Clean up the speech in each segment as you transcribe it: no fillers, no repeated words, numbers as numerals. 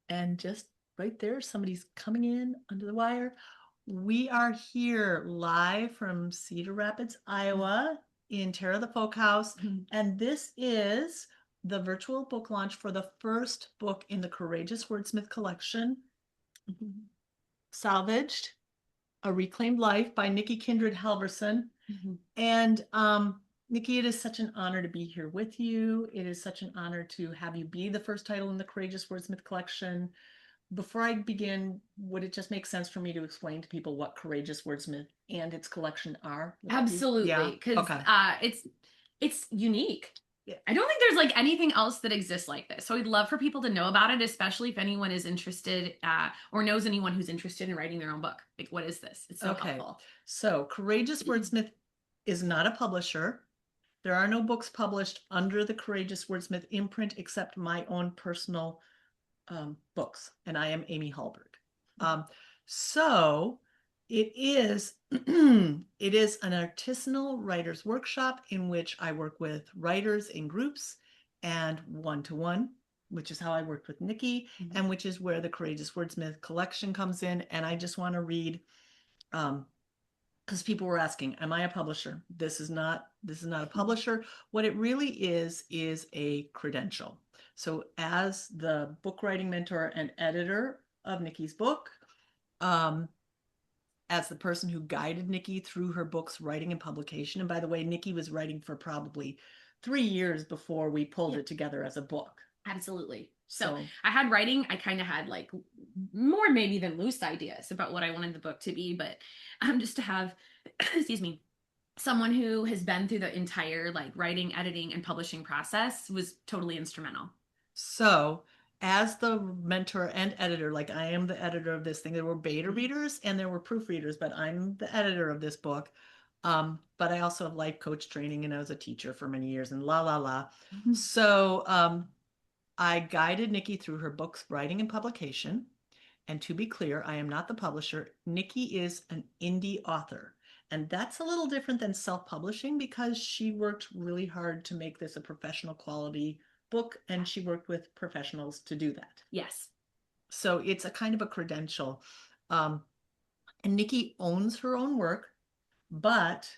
And just right there, somebody's coming in under the wire. We are here live from Cedar Rapids, Iowa, in Terra the Folk House. And this is the virtual book launch for the first book in the Courageous Wordsmith collection, Salvaged, A Reclaimed Life by Nikki Kindred Halverson. And Nikki, it is such an honor to be here with you. It is such an honor to have you be the first title in the Courageous Wordsmith collection. Before I begin, would it just make sense for me to explain to people what Courageous Wordsmith and its collection are? Absolutely, because it's unique. Yeah. I don't think there's like anything else that exists like this. So I'd love for people to know about it, especially if anyone is interested or knows anyone who's interested in writing their own book. Like, what is this? It's so helpful. So Courageous Wordsmith is not a publisher. There are no books published under the Courageous Wordsmith imprint except my own personal books, and I am Amy Hallberg. So it is it is an artisanal writers workshop in which I work with writers in groups and one-to-one, which is how I worked with Nikki, and which is where the Courageous Wordsmith collection comes in. And I just want to read because people were asking, am I a publisher? This is not a publisher. What it really is a credential. So as the book writing mentor and editor of Nikki's book, as the person who guided Nikki through her book's writing and publication, and by the way, Nikki was writing for probably 3 years before we pulled it together as a book. Absolutely. So I had writing, I kind of had like more maybe than loose ideas about what I wanted the book to be, but just to have, excuse me, someone who has been through the entire like writing, editing, and publishing process was totally instrumental. So as the mentor and editor, like I am the editor of this thing, there were beta readers and there were proofreaders, but I'm the editor of this book. But I also have life coach training and I was a teacher for many years and la la la. So I guided Nikki through her book's writing and publication. And to be clear, I am not the publisher. Nikki is an indie author. And that's a little different than self-publishing because she worked really hard to make this a professional quality book and she worked with professionals to do that. Yes. So it's a kind of a credential. And Nikki owns her own work, but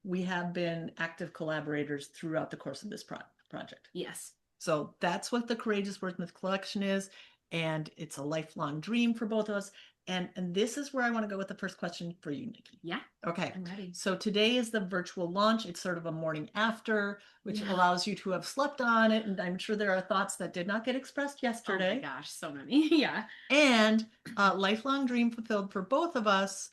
we have been active collaborators throughout the course of this project. Yes. So that's what the Courageous Wordsmith collection is. And it's a lifelong dream for both of us. And this is where I want to go with the first question for you, Nikki. Yeah. Okay. I'm ready. So today is the virtual launch. It's sort of a morning after, which allows you to have slept on it. And I'm sure there are thoughts that did not get expressed yesterday. Oh my gosh, so many. Yeah. And a lifelong dream fulfilled for both of us.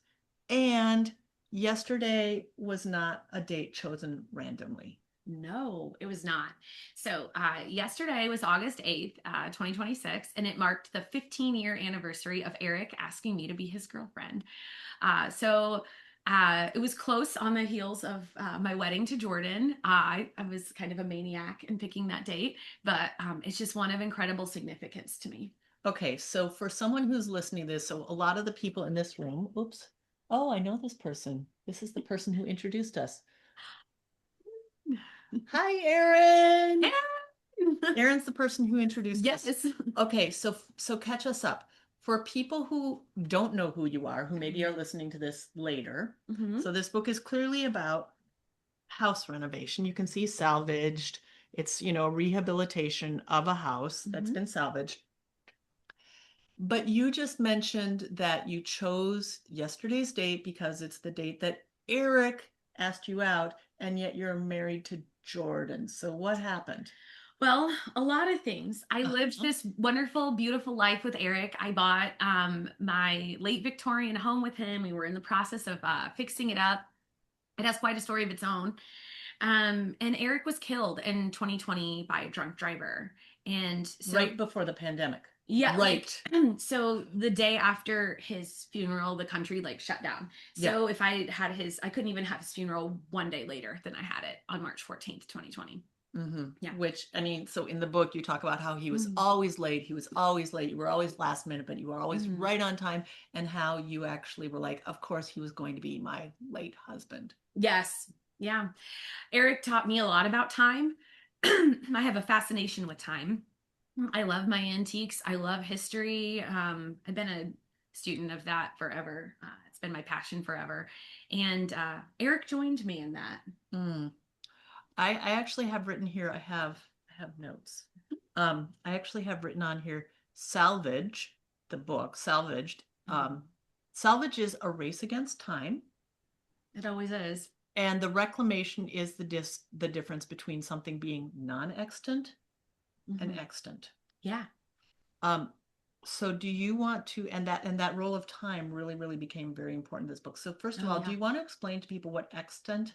And yesterday was not a date chosen randomly. No, it was not. So yesterday was August 8th, 2026, and it marked the 15-year anniversary of Eric asking me to be his girlfriend. So it was close on the heels of my wedding to Jordan. I was kind of a maniac in picking that date, but it's just one of incredible significance to me. Okay, so for someone who's listening to this, so a lot of the people in this room, oops, oh, I know this person. This is the person who introduced us. Hi, Erin. Yeah. Erin's the person who introduced us. Yes. Okay, so catch us up. For people who don't know who you are, who maybe are listening to this later, so this book is clearly about house renovation. You can see salvaged. It's, a rehabilitation of a house that's been salvaged. But you just mentioned that you chose yesterday's date because it's the date that Eric asked you out, and yet you're married to Jordan. So what happened? Well, a lot of things. I lived this wonderful, beautiful life with Eric. I bought my late Victorian home with him. We were in the process of fixing it up. It has quite a story of its own. And Eric was killed in 2020 by a drunk driver. And so, right before the pandemic. Yeah. Right. Like, so the day after his funeral, the country like shut down. So if I had I couldn't even have his funeral one day later than I had it on March 14th, 2020. Yeah. Which, I mean, so in the book, you talk about how he was always late. He was always late. You were always last minute, but you were always right on time. And how you actually were like, of course, he was going to be my late husband. Yes. Yeah. Eric taught me a lot about time. I have a fascination with time. I love my antiques. I love history. I've been a student of that forever. It's been my passion forever. And Eric joined me in that. Mm. I actually have written here, I have notes. I actually have written on here Salvage, the book, Salvaged. Mhm. Salvage is a race against time, It always is. and the reclamation is the difference between something being non-extant and Hmm. extant. Yeah. Um, so do you want to, and that role of time really, really became very important in this book. So first of Oh, all, do yeah. you want to explain to people what extant,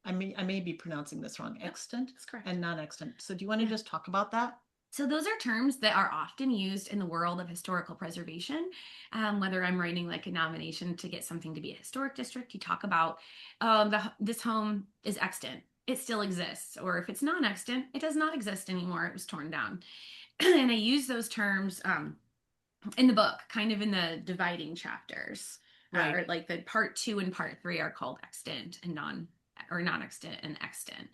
I may be pronouncing this wrong, Yep, extant that's correct. and non-extant. So do you want to Yeah. just talk about that? So those are terms that are often used in the world of historical preservation. Whether I'm writing like a nomination to get something to be a historic district, you talk about this home is extant. It still exists. Or if it's non-extant, it does not exist anymore. It was torn down. And I use those terms in the book, kind of in the dividing chapters. Right. Or like the part 2 and part 3 are called extant and non-extant and extant.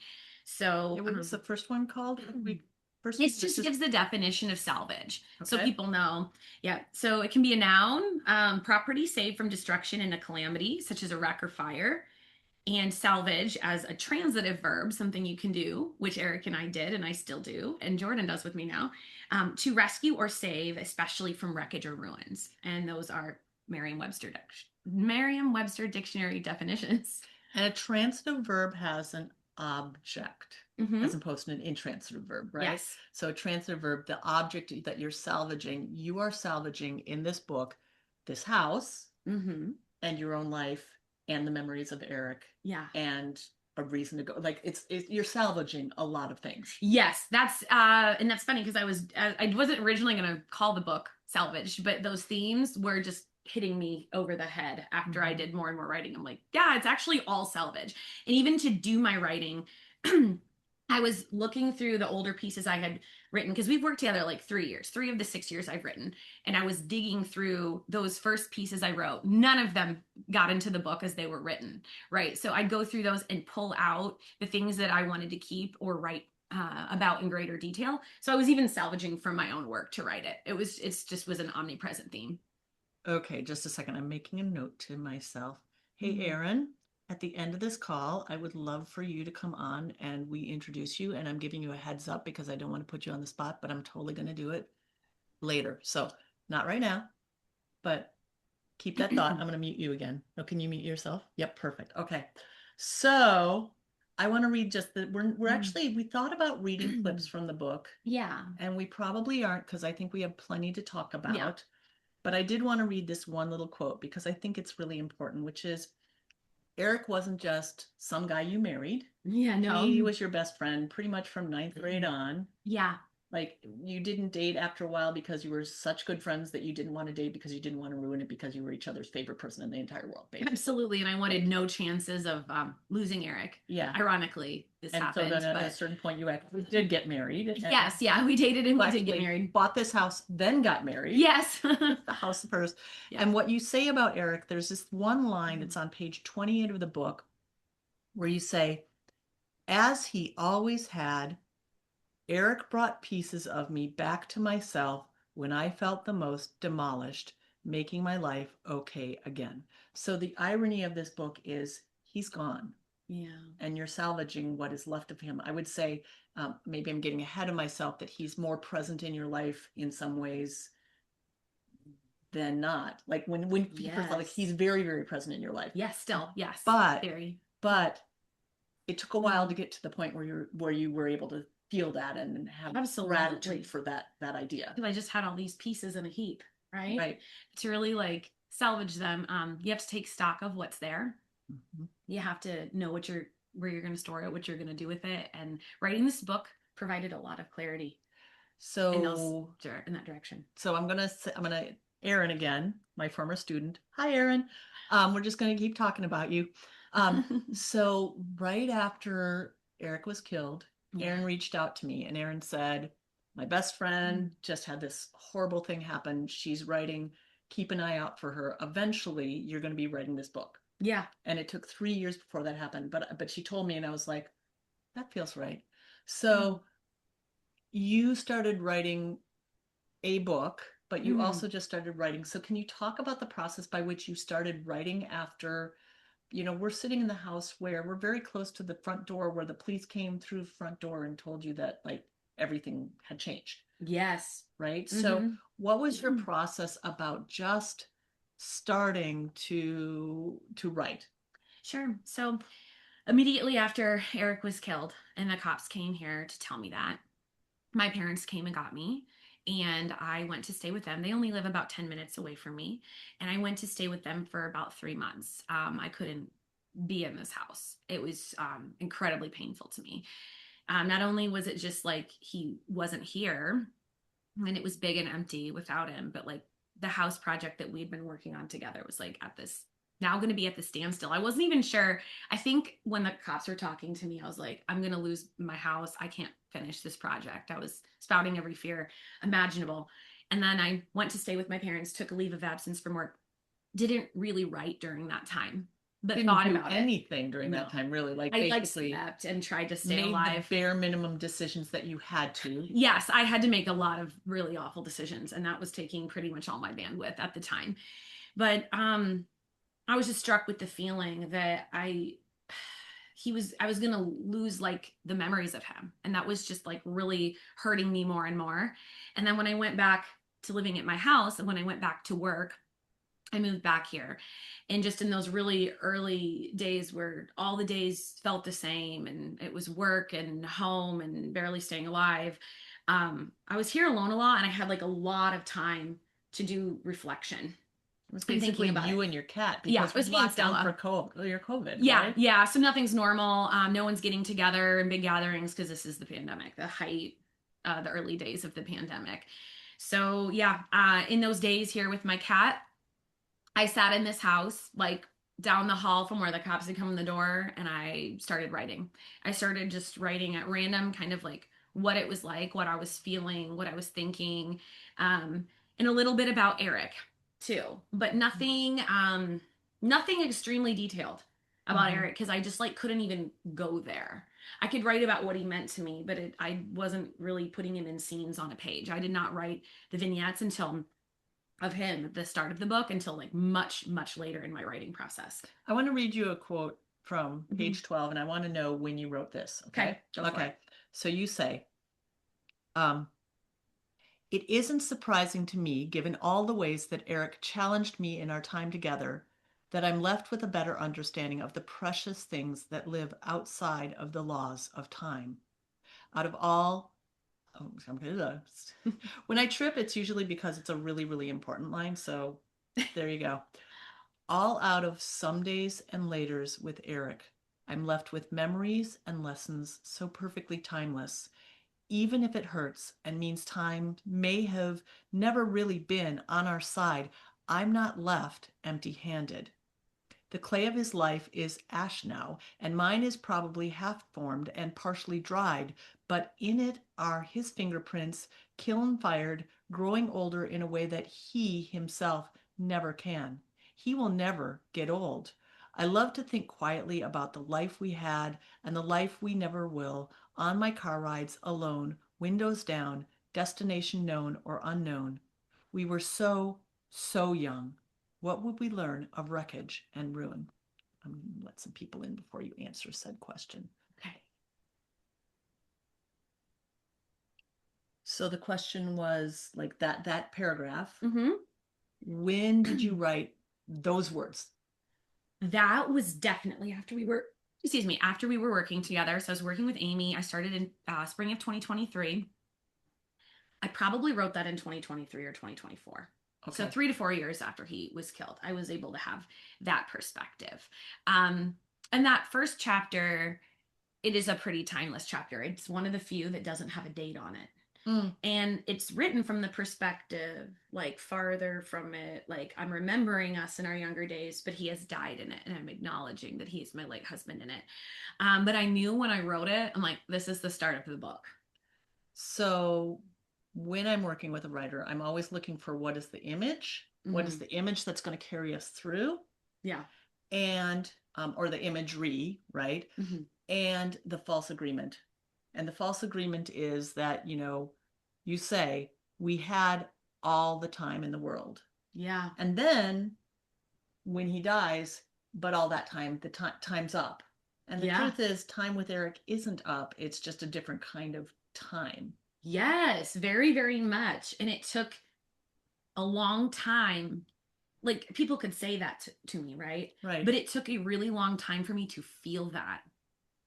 So What was the first one called? First, it this just is gives the definition of salvage. So okay. people know. Yeah. So it can be a noun, property saved from destruction in a calamity, such as a wreck or fire, and salvage as a transitive verb, something you can do, which Eric and I did, and I still do, and Jordan does with me now, to rescue or save, especially from wreckage or ruins. And those are Merriam-Webster dictionary definitions. And a transitive verb has an object as Mm-hmm. opposed to an intransitive verb, right? Yes. So a transitive verb, the object that you are salvaging in this book, this house Mm-hmm. and your own life and the memories of Eric Yeah. and a reason to go. Like it's you're salvaging a lot of things. Yes, that's and that's funny because I wasn't originally going to call the book Salvaged, but those themes were just hitting me over the head after I did more and more writing. I'm like, yeah, it's actually all salvage. And even to do my writing, I was looking through the older pieces I had written because we've worked together like 3 years, 3 of the 6 years I've written. And I was digging through those first pieces I wrote. None of them got into the book as they were written, right? So I'd go through those and pull out the things that I wanted to keep or write about in greater detail. So I was even salvaging from my own work to write it. It's just was an omnipresent theme. Okay, just a second. I'm making a note to myself. Hey, Mm. Aaron, at the end of this call, I would love for you to come on and we introduce you. And I'm giving you a heads up because I don't want to put you on the spot, but I'm totally going to do it later. So, not right now, but keep that thought. I'm going to mute you again. Oh, can you mute yourself? Yep, perfect. Okay. So, I want to read just that we're actually, we thought about reading clips from the book, Yeah. and we probably aren't because I think we have plenty to talk Yeah. about. But I did want to read this one little quote because I think it's really important, which is Eric wasn't just some guy you married. Yeah, He no. was your best friend pretty much from ninth grade on. Yeah. Like you didn't date after a while because you were such good friends that you didn't want to date because you didn't want to ruin it because you were each other's favorite person in the entire world, basically. Absolutely. And I wanted no chances of losing Eric. Yeah. Ironically, this And so happened. then at a But certain point you actually did get married. yes, yeah, we dated and we did get Actually married. bought this house, then got married. Yes. The house first. Yeah. And what you say about Eric, there's this one line, it's on page 28 of the book, where you say, as he always had, Eric brought pieces of me back to myself when I felt the most demolished, making my life okay again. So the irony of this book is he's gone Yeah. and you're salvaging what is left of him. I would say maybe I'm getting ahead of myself that he's more present in your life in some ways than not. Like when first of all, like Yes. he's very, very present in your life. Yes, still. Yes. But Very. but it took a while to get to the point where you were able to feel that and have Absolutely. gratitude for that idea. Because I just had all these pieces in a heap, right? Right. To really like salvage them, you have to take stock of what's there. Mhm. You have to know where you're going to store it, what you're going to do with it. And writing this book provided a lot of clarity So in that direction. so I'm gonna Aaron again, my former student. Hi, Aaron. We're just gonna keep talking about you. So right after Eric was killed, Yeah. Aaron reached out to me and Aaron said, my best friend just had this horrible thing happen. She's writing, keep an eye out for her. Eventually, you're going to be writing this book. Yeah. And it took 3 years before that happened. But she told me, and I was like, that feels right. So you started writing a book, but you Mm. also just started writing. So can you talk about the process by which you started writing after, we're sitting in the house where we're very close to the front door where the police came through the front door and told you that like everything had changed, Yes. right? So Mm-hmm. what was your process about just starting to write? Sure. So immediately after Eric was killed and the cops came here to tell me that, my parents came and got me, and I went to stay with them. They only live about 10 minutes away from me, and I went to stay with them for about 3 months. I couldn't be in this house. It was incredibly painful to me. Not only was it just like he wasn't here and it was big and empty without him, but like the house project that we'd been working on together was like at this now going to be at the standstill. I wasn't even sure. I think when the cops were talking to me, I was like, I'm going to lose my house. I can't finish this project. I was spouting every fear imaginable. And then I went to stay with my parents, took a leave of absence from work, didn't really write during that time, but Didn't thought do about it. anything during No. that time, really. Like I like basically slept and tried to stay made the alive. bare minimum decisions that you had to. Yes, I had to make a lot of really awful decisions, and that was taking pretty much all my bandwidth at the time. But I was just struck with the feeling that I was gonna lose like the memories of him, and that was just like really hurting me more and more. And then when I went back to living at my house, and when I went back to work, I moved back here. And just in those really early days where all the days felt the same and it was work and home and barely staying alive, I was here alone a lot, and I had like a lot of time to do reflection It was and thinking basically about it. you and your cat Yeah, because it was me and locked down for Stella. your COVID, Yeah, right? yeah. So nothing's normal. No one's getting together in big gatherings because this is the pandemic, the early days of the pandemic. So yeah, in those days here with my cat, I sat in this house, like down the hall from where the cops had come in the door, and I started writing. I started just writing at random, kind of like what it was like, what I was feeling, what I was thinking, and a little bit about Eric too, but nothing extremely detailed about Mm-hmm. Eric because I just like couldn't even go there. I could write about what he meant to me, but I wasn't really putting him in scenes on a page. I did not write the vignettes until of him at the start of the book until like much, much later in my writing process. I want to read you a quote from Mm-hmm. page 12, and I want to know when you wrote this. Okay, Okay. go for Okay. it. So you say, um, it isn't surprising to me, given all the ways that Eric challenged me in our time together, that I'm left with a better understanding of the precious things that live outside of the laws of time. Out of all, oh, I'm gonna, when I trip, it's usually because it's a really, really important line. So there you go. All out of some days and laters with Eric, I'm left with memories and lessons so perfectly timeless, even if it hurts and means time may have never really been on our side. I'm not left empty handed. The clay of his life is ash now, and mine is probably half formed and partially dried, but in it are his fingerprints, kiln fired, growing older in a way that he himself never can. He will never get old. I love to think quietly about the life we had and the life we never will, on my car rides alone, windows down, destination known or unknown. We were so, so young. What would we learn of wreckage and ruin? I'm going to let some people in before you answer said question. Okay. So the question was like that paragraph. Mm-hmm. When did you write those words? That was definitely after we were working together. So I was working with Amy. I started in spring of 2023. I probably wrote that in 2023 or 2024. So Okay. 3 to 4 years after he was killed, I was able to have that perspective. And that first chapter, it is a pretty timeless chapter. It's one of the few that doesn't have a date on it. Mm. And it's written from the perspective like farther from it, like I'm remembering us in our younger days, but he has died in it, and I'm acknowledging that he's my late husband in it. But I knew when I wrote it, I'm like, this is the start of the book. So when I'm working with a writer, I'm always looking for what is the image? What is Mm-hmm. the image that's going to carry us through? Yeah. And, or the imagery, right? Mm-hmm. And the false agreement. And the false agreement is that, you say, we had all the time in the world. Yeah. And then when he dies, but all that time, time's up. And the Yeah. truth is, time with Eric isn't up. It's just a different kind of time. Yes, very, very much. And it took a long time. Like people could say that to me, right? Right. But it took a really long time for me to feel that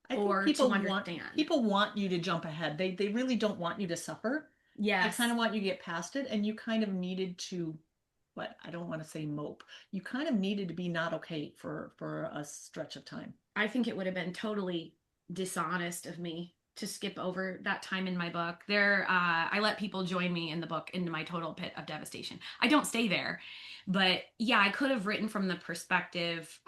I think or to understand. people want you to jump ahead. They really don't want you to suffer. They kind Yes. of want you to get past it, and you kind of needed to, what, I don't want to say mope. You kind of needed to be not okay for a stretch of time. I think it would have been totally dishonest of me to skip over that time in my book. I let people join me in the book into my total pit of devastation. I don't stay there, but yeah, I could have written from the perspective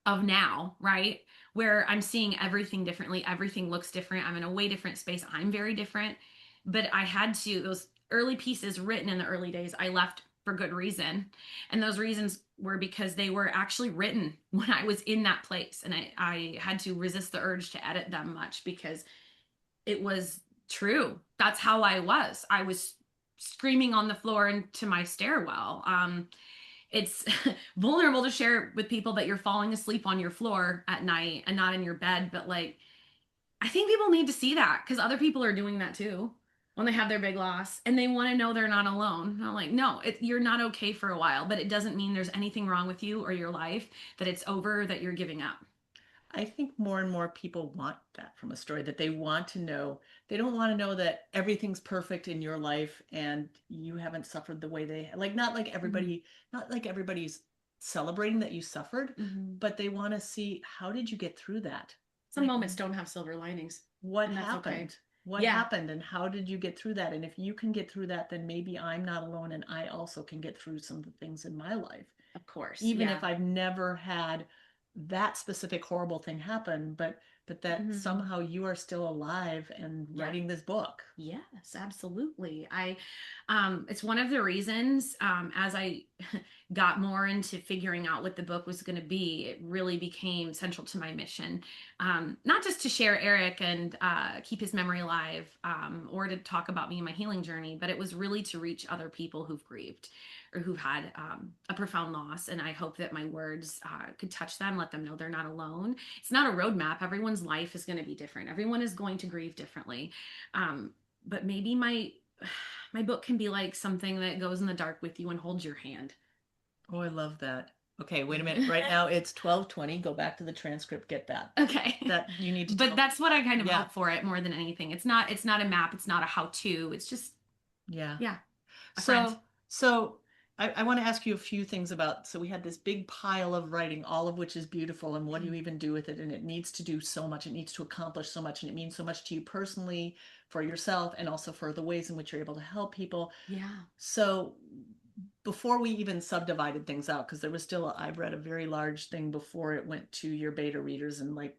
of now, right? Where I'm seeing everything differently. Everything looks different. I'm in a way different space. I'm very different. But I had to, those early pieces written in the early days, I left for good reason. And those reasons were because they were actually written when I was in that place. And I had to resist the urge to edit them much because it was true. That's how I was. I was screaming on the floor into my stairwell. It's vulnerable to share with people that you're falling asleep on your floor at night and not in your bed, but like I think people need to see that because other people are doing that too when they have their big loss and they want to know they're not alone. And I'm like, no, you're not okay for a while, but it doesn't mean there's anything wrong with you or your life, that it's over, that you're giving up. I think more and more people want that from a story, that they want to know. They don't want to know that everything's perfect in your life and you haven't suffered the way they like, Mm-hmm. not like everybody's celebrating that you suffered, Mm-hmm. but they want to see, how did you get through that? Some Like, moments don't have silver linings, what and that's okay. happened? What Yeah, happened and how did you get through that? And if you can get through that, then maybe I'm not alone and I also can get through some of the things in my life, of course. even Yeah. if I've never had that specific horrible thing happen, but that Mm-hmm. somehow you are still alive and Yeah. writing this book. Yes, absolutely. It's one of the reasons, as I got more into figuring out what the book was going to be, it really became central to my mission. Not just to share Eric and keep his memory alive, or to talk about me and my healing journey, but it was really to reach other people who've grieved or who've had a profound loss. And I hope that my words could touch them, let them know they're not alone. It's not a roadmap. Everyone's life is going to be different. Everyone is going to grieve differently. Um, but maybe my book can be like something that goes in the dark with you and holds your hand. Oh, I love that. Okay, wait a minute. Right now it's 12:20. Go back to the transcript, get that. Okay. That you need to But tell. that's what I kind of Yeah, hope for it more than anything. It's not a map, it's not a how-to. It's just yeah. yeah, a friend. So I want to ask you a few things about. So we had this big pile of writing, all of which is beautiful, and what do you even do with it? And it needs to do so much. It needs to accomplish so much, and it means so much to you personally, for yourself, and also for the ways in which you're able to help people. Yeah. So before we even subdivided things out, because there was still, I've read a very large thing before it went to your beta readers, and like,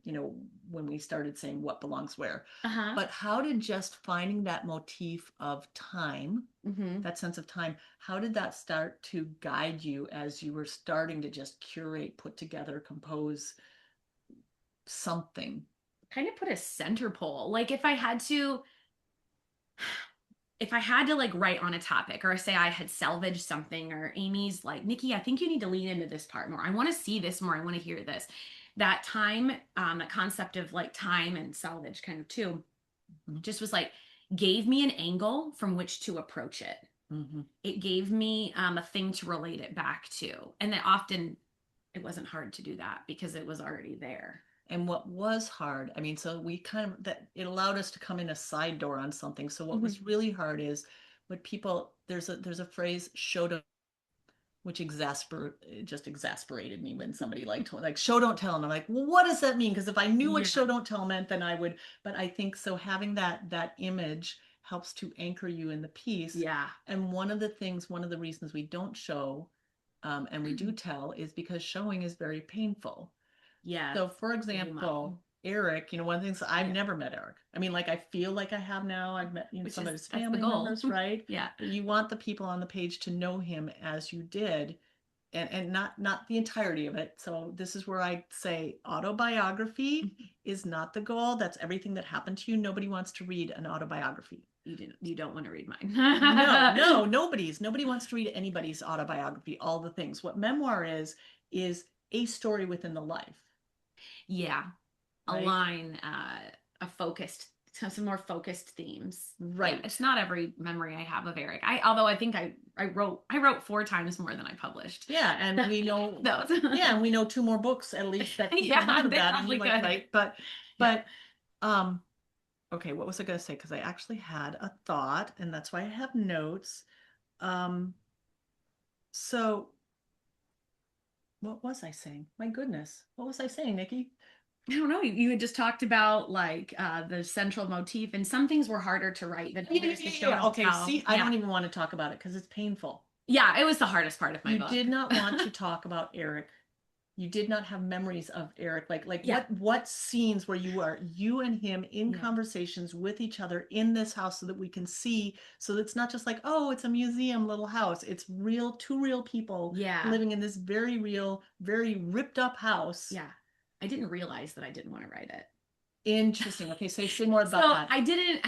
when we started saying what belongs where. Uh-huh. But how did just finding that motif of time, Mm-hmm. that sense of time, how did that start to guide you as you were starting to just curate, put together, compose something? Kind of put a center pole. Like if I had to like write on a topic or say I had salvaged something or Amy's like, Nikki, I think you need to lean into this part more. I want to see this more. I want to hear this. That time, that concept of like time and salvage kind of too, Mhm. just was like, gave me an angle from which to approach it. Mhm. It gave me a thing to relate it back to. And that often it wasn't hard to do that because it was already there. And what was hard, I mean, so we kind of, that it allowed us to come in a side door on something. So what Mhm. was really hard is what people, there's a phrase, show don't, which just exasperated me when somebody like show don't tell, and I'm like, well, what does that mean? Because if I knew what Yeah. show don't tell meant, then I would. But I think so having that image helps to anchor you in the piece. Yeah. And one of the reasons we don't show, and we do tell, is because showing is very painful. Yes. So, for Very much. example, Eric, one of the things, I've Yeah. never met Eric. I mean, like, I feel like I have now. I've met, Which some of is his that's the family goal. members, right? Yeah. But you want the people on the page to know him as you did, and not the entirety of it. So this is where I say autobiography is not the goal. That's everything that happened to you. Nobody wants to read an autobiography. You don't want to read No, mine. no, nobody wants to read anybody's autobiography, all the things. What memoir is a story within the life, Yeah, a right? line, a focused, some more focused themes. Yeah, Right. it's not every memory I have of Eric. Although I think I wrote 4 times more than I published. Yeah, and we know, Those. yeah, and we know two more books at least that he come Yeah, out of they that, and probably you like, could. right? Yeah. But, um, okay, what was I gonna say? Because I actually had a thought, and that's why I have notes. Um, so what was I saying? My goodness, what was I saying, Nikki? I don't know. You had just talked about like the central motif, and some things were harder to write than Yeah, others. yeah, The show yeah. don't Okay, tell. see, I Yeah, don't even want to talk about it because it's painful. yeah. It was the hardest part of my You book. did not want to talk about Eric. You did not have memories of Eric. Like Yeah, what scenes where you and him in yeah, conversations with each other in this house so that we can see, so that it's not just like, oh, it's a museum little house. It's real, two real people yeah, living in this very real, very ripped up house. yeah. I didn't realize that I didn't want to write it. Interesting. Okay, so say more about So that. I didn't.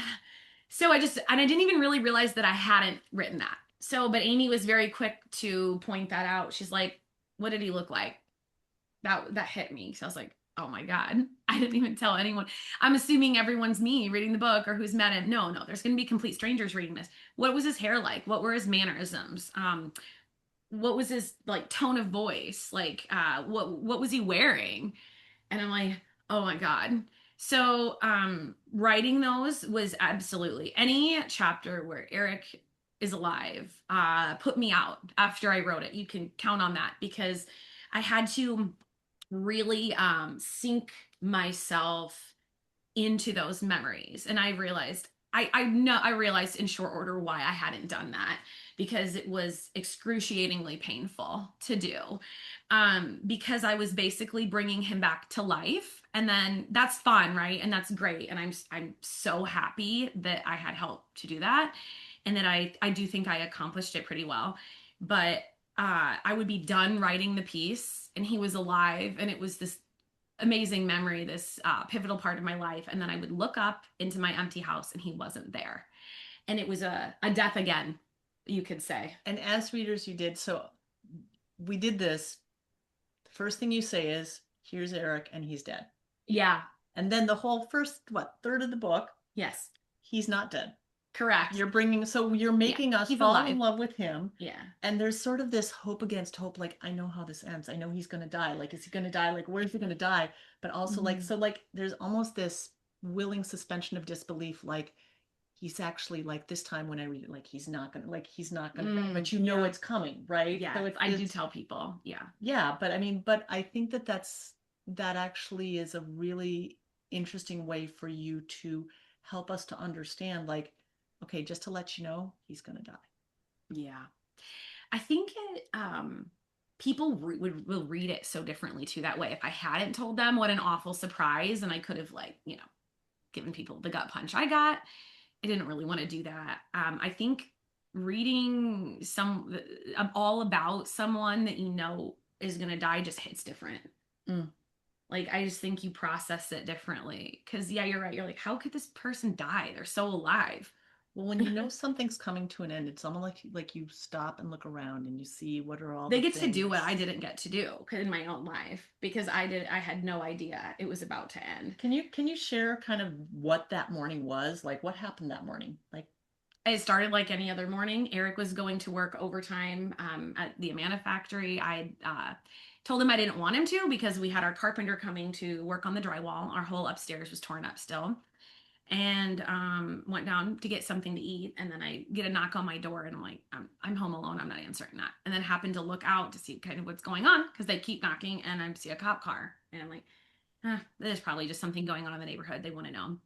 So I didn't even really realize that I hadn't written that. So, but Amy was very quick to point that out. She's like, "What did he look like?" That hit me. So I was like, "Oh my God, I didn't even tell anyone." I'm assuming everyone's me reading the book or who's met him. No, no, there's going to be complete strangers reading this. What was his hair like? What were his mannerisms? What was his like tone of voice? Like, what was he wearing? And I'm like, oh my God. So writing those was absolutely any chapter where Eric is alive put me out after I wrote it. You can count on that because I had to really sink myself into those memories. And I realized I realized in short order why I hadn't done that because it was excruciatingly painful to do. Because I was basically bringing him back to life, and then that's fun, right? And that's great, and I'm so happy that I had help to do that, and that I do think I accomplished it pretty well. But I would be done writing the piece, and he was alive, and it was this amazing memory, this pivotal part of my life. And then I would look up into my empty house and he wasn't there. And it was a death again, you could say. And as readers, you did so. We did this. The first thing you say is, "Here's Eric, and he's dead." Yeah. And then the whole first, what, third of the book, Yes. he's not dead. Correct. So you're Yeah. making us He's fall alive. in love with him. Yeah. And there's sort of this hope against hope, like, I know how this ends. I know he's going to die. Like, is he going to die? Like, where is he going to die? But also, like, Mhm. so, like, there's almost this willing suspension of disbelief, like, he's actually, like, this time when I read it, like, he's not going to die. But you know Yeah. it's coming, right? Yeah. So it's, I do it's, tell people. Yeah. yeah. But I mean, but I think that actually is a really interesting way for you to help us to understand, like, okay, just to let you know, he's going to die. Yeah. I think people will read it so differently too that way. If I hadn't told them, what an awful surprise, and I could have like, given people the gut punch I got. I didn't really want to do that. I think reading all about someone that you know is going to die just hits different. Mm. Like I just think you process it differently because yeah, you're right. You're like, how could this person die? They're so alive. Well, when you know something's coming to an end, it's almost like you stop and look around and you see what are all They the get to do what I things. didn't get to do in my own life because I had no idea it was about to end. Can you share kind of what that morning was? Like what happened that morning? Like, It started like any other morning. Eric was going to work overtime at the Amana factory. I told him I didn't want him to because we had our carpenter coming to work on the drywall. Our whole upstairs was torn up still. And went down to get something to eat. And then I get a knock on my door and I'm like, I'm home alone. I'm not answering that. And then happened to look out to see kind of what's going on because they keep knocking and I see a cop car. And I'm like, there's probably just something going on in the neighborhood. They want to know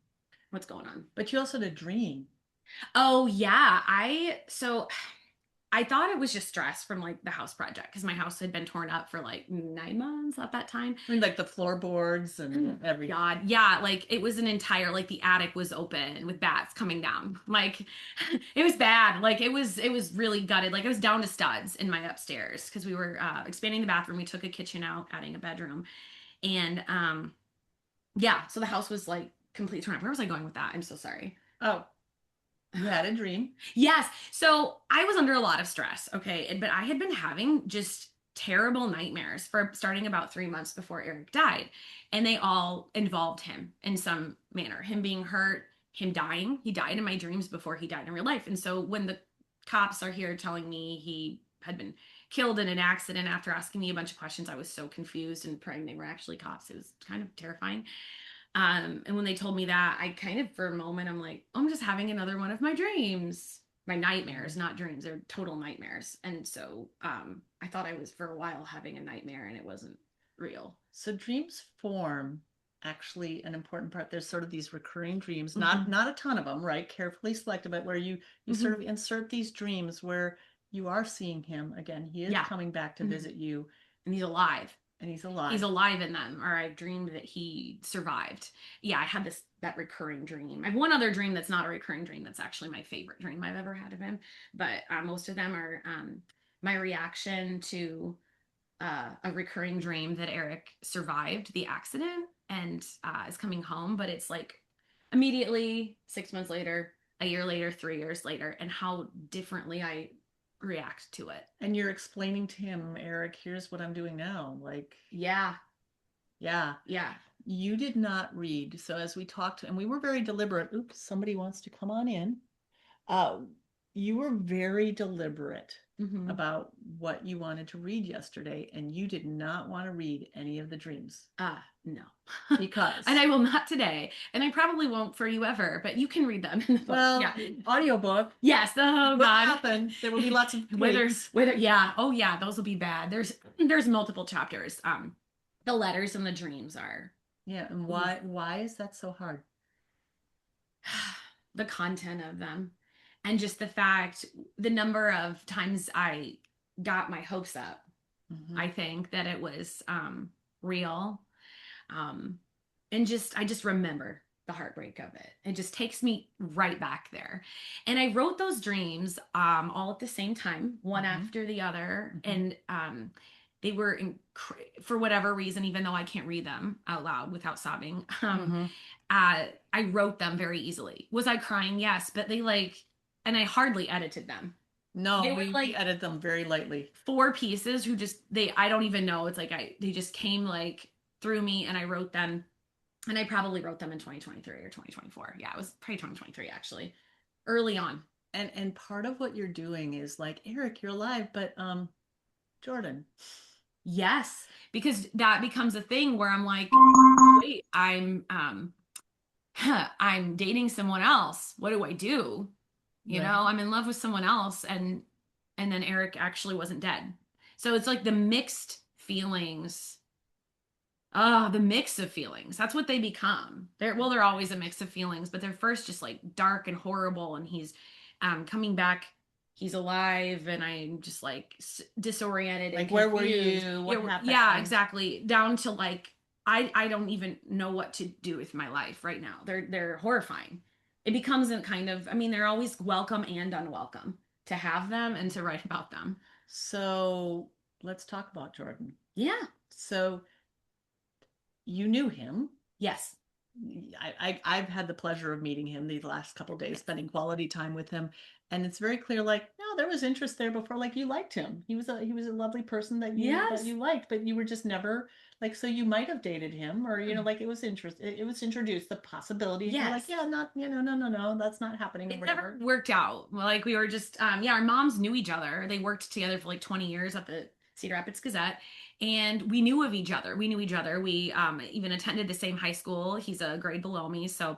what's going on. but you also had a dream. Oh yeah, I thought it was just stress from like the house project because my house had been torn up for like 9 months at that time. I mean, like the floorboards and everything. God, yeah, like it was an entire like the attic was open with bats coming down. Like it was bad. Like it was really gutted. Like it was down to studs in my upstairs because we were expanding the bathroom. We took a kitchen out, adding a bedroom, and yeah, so the house was like completely torn up. Where was I going with that? I'm so sorry. Oh, You had a dream. Yes. So I was under a lot of stress. Okay. But I had been having just terrible nightmares for starting about 3 months before Eric died. And they all involved him in some manner, him being hurt, him dying. He died in my dreams before he died in real life. And so when the cops are here telling me he had been killed in an accident after asking me a bunch of questions, I was so confused and praying they were actually cops. It was kind of terrifying. And when they told me that, I kind of, for a moment, I'm like, I'm just having another one of my dreams, my nightmares, not dreams. They're total nightmares. And so I thought I was for a while having a nightmare and it wasn't real. So dreams form actually an important part. There's sort of these recurring dreams, Mm-hmm. not a ton of them, right? Carefully selected, but where you Mm-hmm. sort of insert these dreams where you are seeing him again. He is Yeah. coming back to Mm-hmm. visit you, And he's alive. and he's He's alive. alive in them, or I dreamed that he survived. Yeah, I had that recurring dream. I have one other dream that's not a recurring dream. That's actually my favorite dream I've ever had of him. But most of them are my reaction to a recurring dream that Eric survived the accident and is coming home. But it's like immediately 6 months later, a year later, 3 years later, and how differently I react to it. And you're explaining to him, Eric, here's what I'm doing now. Like, Yeah, yeah, yeah. you did not read. So as we talked, and we were very deliberate. Oops, somebody wants to come on in. Uh, you were very deliberate Mm-hmm. about what you wanted to read yesterday, and you did not want to read any of the dreams No. because, And I will not today. And I probably won't for you ever, but you can read them in the book. well, Yeah. audiobook Yes. Oh will God. happen. There will be lots of quakes. Yeah. Oh yeah, those will be bad. There's multiple chapters. The letters and the dreams are Yeah, and why is that so hard? the content of them. And just the number of times I got my hopes up. Mm-hmm. I think that it was real. Um, and I just remember the heartbreak of it. It just takes me right back there. And I wrote those dreams all at the same time, one Mm-hmm. after the other. Mm-hmm. And they were, for whatever reason, even though I can't read them out loud without sobbing, Mm-hmm. I wrote them very easily. Was I crying? Yes. But and I hardly edited them. No, They were we edit them very lightly. 4 pieces who I don't even know. It's like they just came like through me and I wrote them, and I probably wrote them in 2023 or 2024. Yeah, it was probably 2023 actually, early on. And part of what you're doing is like, Eric, you're alive, but Jordan. Yes, because that becomes a thing where I'm like, wait, I'm dating someone else. What do I do? Right. I'm in love with someone else, and then Eric actually wasn't dead. So it's like the mixed feelings. The mix of feelings. That's what they become. They're always a mix of feelings, but they're first just like dark and horrible, and he's coming back. He's alive, and I'm just like disoriented Like, and where were confused. you? What happened? Yeah, exactly. Down to like I don't even know what to do with my life right now. They're horrifying. It becomes a kind of, I mean, they're always welcome and unwelcome to have them and to write about them. So let's talk about Jordan. Yeah. So you knew him. Yes. I've had the pleasure of meeting him these last couple days, spending quality time with him, and it's very clear. Like, no, there was interest there before. Like, you liked him. He was a lovely person that Yes. you liked, but you were just never like. So you might have dated him, or like it was interest. It was introduced the possibility. And you're like, Yes. yeah, not no, that's not happening. Or It whatever. never worked out. Like we were just, yeah, our moms knew each other. They worked together for like 20 years at the Cedar Rapids Gazette, and we knew of each other. We knew each other. We even attended the same high school. He's a grade below me, so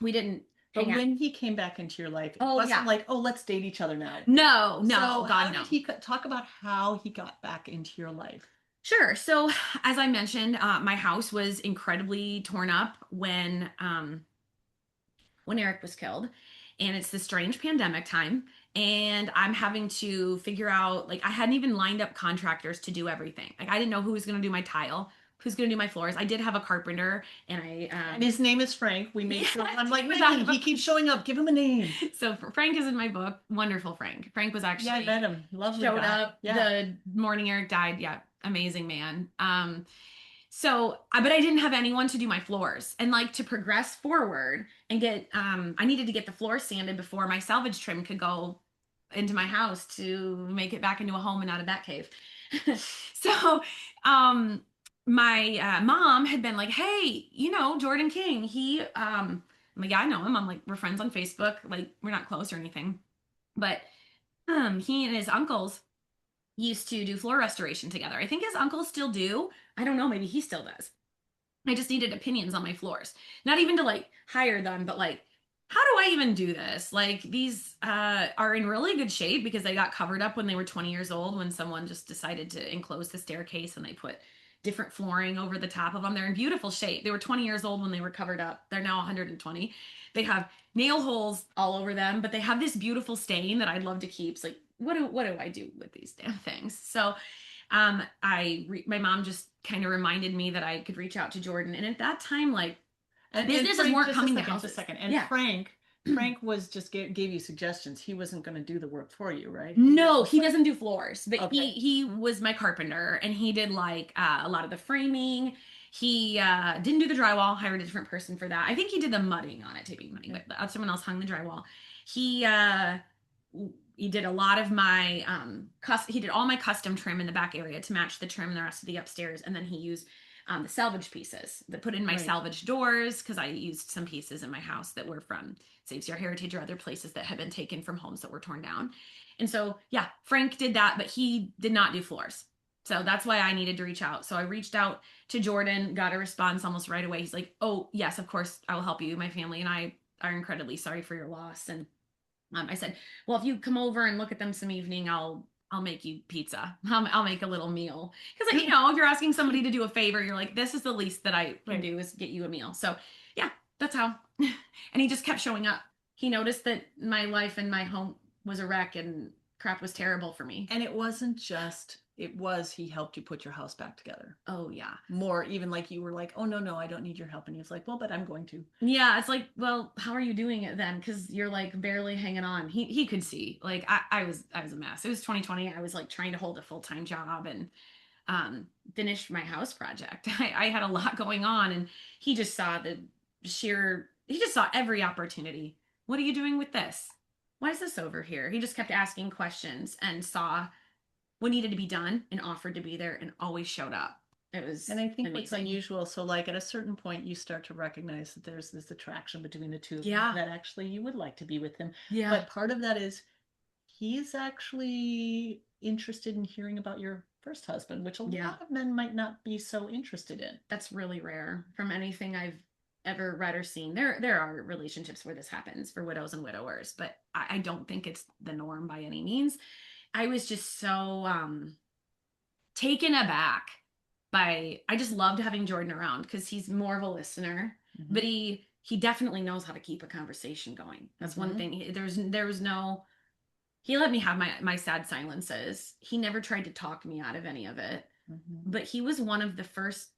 we didn't But hang out. when he came back into your life, it Oh, wasn't yeah. like, oh, let's date each other now. No, no, So God, how no. did he talk about how he got back into your life? Sure. So, as I mentioned, my house was incredibly torn up when Eric was killed. And it's the strange pandemic time. And I'm having to figure out, like, I hadn't even lined up contractors to do everything. Like, I didn't know who was going to do my tile, who's going to do my floors. I did have a carpenter, and And his name is Frank. We made sure. I'm like, without- Nikki, he keeps showing up. Give him a name. So Frank is in my book. Wonderful Frank. Frank was actually, Yeah, I met him. Lovely showed guy. up Yeah. the morning Eric died. Yeah, amazing man. So, but I didn't have anyone to do my floors. And like to progress forward and get, I needed to get the floor sanded before my salvage trim could go into my house to make it back into a home and not a bat cave. So, um, my mom had been like, hey, Jordan King, I'm like, yeah, I know him. I'm like, we're friends on Facebook. Like, we're not close or anything. But he and his uncles used to do floor restoration together. I think his uncles still do. I don't know, maybe he still does. I just needed opinions on my floors. Not even to like hire them, but like, how do I even do this? Like these are in really good shape because they got covered up when they were 20 years old when someone just decided to enclose the staircase and they put different flooring over the top of them. They're in beautiful shape. They were 20 years old when they were covered up. They're now 120. They have nail holes all over them, but they have this beautiful stain that I'd love to keep. It's like, what do I do with these damn things? So my mom just kind of reminded me that I could reach out to Jordan. And at that time, like businesses Frank, weren't just coming to just a houses. second. And Yeah. Frank was just gave you suggestions. He wasn't going to do the work for you, right? No, he doesn't do floors, but Okay. he was my carpenter and he did like a lot of the framing. He didn't do the drywall, hired a different person for that. I think he did the mudding on it, taping mudding, Okay. but someone else hung the drywall. He uh he did a lot of my he did all my custom trim in the back area to match the trim in the rest of the upstairs, and then he used the salvage pieces that put in my Right. salvage doors because I used some pieces in my house that were from Saves Your Heritage or other places that had been taken from homes that were torn down. And so, yeah, Frank did that, but he did not do floors. So that's why I needed to reach out. So I reached out to Jordan, got a response almost right away. He's like, "Oh, yes, of course, I will help you. My family and I are incredibly sorry for your loss." And I said, "Well, if you come over and look at them some evening, I'll make you pizza. I'll make a little meal because you're asking somebody to do a favor. You're like, this is the least that I can Right. do is get you a meal." So yeah, that's how. And he just kept showing up. He noticed that my life and my home was a wreck and crap was terrible for me. And it wasn't just, it was, he helped you put your house back together. Oh yeah. More, even like you were like, oh, no, I don't need your help. And he was like, well, but I'm going to. Yeah, it's like, well, how are you doing it then? Because you're like barely hanging on. He could see. Like I was a mess. It was 2020. I was like trying to hold a full-time job and finish my house project. I had a lot going on and he just saw he just saw every opportunity. What are you doing with this? Why is this over here? He just kept asking questions and saw what needed to be done and offered to be there and always showed up. It was And I think what's amazing. unusual, so like at a certain point, you start to recognize that there's this attraction between the two of you, Yeah. that actually you would like to be with him. Yeah. But part of that is he's actually interested in hearing about your first husband, which a Yeah. lot of men might not be so interested in. That's really rare from anything I've ever read or seen. There are relationships where this happens for widows and widowers, but I don't think it's the norm by any means. I was just so taken aback by I just loved having Jordan around because he's more of a listener, but Mm-hmm. he definitely knows how to keep a conversation going. That's one Mm-hmm. thing. There was no he let me have my sad silences. He never tried to talk me out of any of it. Mm-hmm. But he was one of the first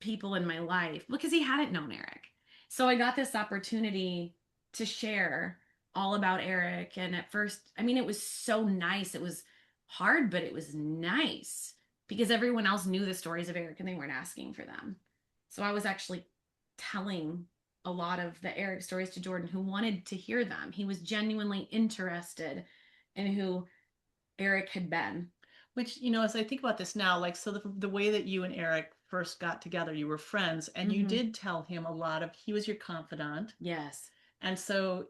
people in my life because he hadn't known Eric. So I got this opportunity to share all about Eric. And at first, I mean, it was so nice. It was hard, but it was nice because everyone else knew the stories of Eric and they weren't asking for them. So I was actually telling a lot of the Eric stories to Jordan who wanted to hear them. He was genuinely interested in who Eric had been. Which, as I think about this now, like, so the way that you and Eric first got together, you were friends, and you Mm-hmm. did tell him a lot of, he was your confidant. Yes. And so,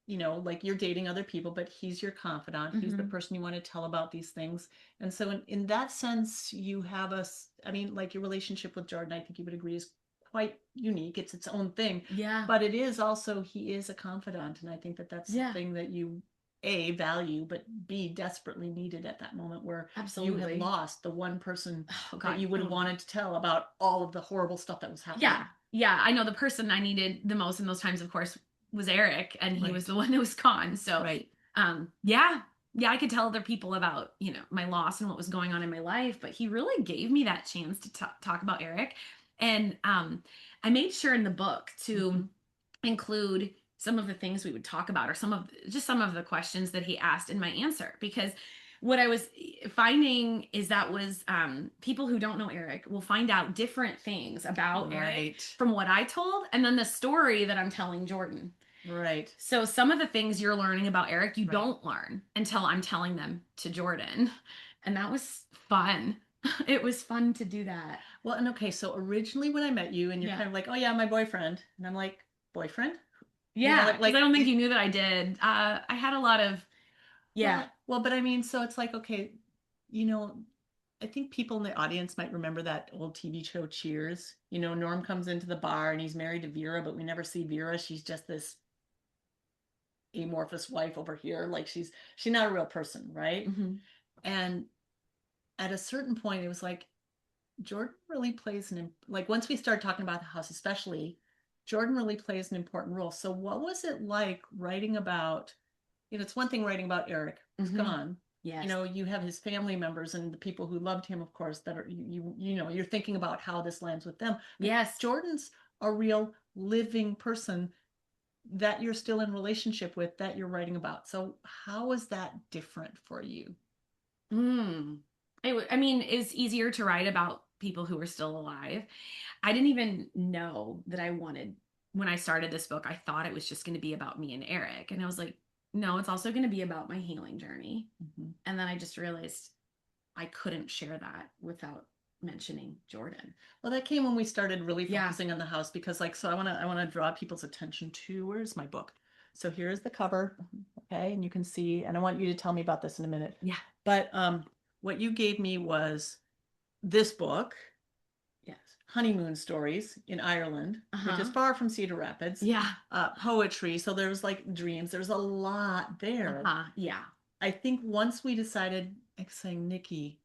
like you're dating other people, but he's your confidant. He's the Mm-hmm. person you want to tell about these things. And so, in that sense, you have I mean, like your relationship with Jordan, I think you would agree is quite unique. It's its own thing. Yeah. But it is also, he is a confidant. And I think that that's Yeah. something that you, A, value, but B, desperately needed at that moment where you had Absolutely. lost the one person Oh that God. you would have wanted to tell about all of the horrible stuff that was happening. Yeah. Yeah. I know the person I needed the most in those times, of course, was Eric, and he was Right. the one that was gone. So Right. yeah. Yeah, I could tell other people about, my loss and what was going on in my life, but he really gave me that chance to talk about Eric. And I made sure in the book to Mm-hmm. include some of the things we would talk about or some of the questions that he asked in my answer because what I was finding is that was people who don't know Eric will find out different things about Eric Right. from what I told, and then the story that I'm telling Jordan. Right. So some of the things you're learning about Eric, you Right. don't learn until I'm telling them to Jordan. And that was fun. It was fun to do that. Well, and okay, so originally when I met you and you're Yeah. kind of like, oh yeah, my boyfriend. And I'm like, boyfriend? Yeah, because I don't think it, you knew that I did. I had a lot of, yeah. well, but I mean, so it's like, okay, you know, I think people in the audience might remember that old TV show Cheers. You know, Norm comes into the bar and he's married to Vera, but we never see Vera. She's just this amorphous wife over here. Like she's not a real person, right? Mhm. And at a certain point, it was like Jordan really plays like once we start talking about the house, especially, Jordan really plays an important role. So what was it like writing about, it's one thing writing about Eric, who's Mhm. gone. Yes. You have his family members and the people who loved him, of course, that are you're thinking about how this lands with them. But Yes. Jordan's a real living person that you're still in relationship with, that you're writing about. So how is that different for you? Mm. I mean, it's easier to write about people who are still alive. I didn't even know that I wanted, when I started this book, I thought it was just going to be about me and Eric. And I was like, no, it's also going to be about my healing journey. Mm-hmm. And then I just realized I couldn't share that without mentioning Jordan. Well, that came when we started really Yeah. focusing on the house, because so I want to draw people's attention to, where's my book? So here's the cover, okay, and you can see, and I want you to tell me about this in a minute. Yeah. But what you gave me was this book, Yes. Honeymoon Stories in Ireland, which is Uh-huh. far from Cedar Rapids. Yeah. Poetry. So there's like dreams. There's a lot there. Uh-huh. Yeah. I think once we decided, like saying, Nikki,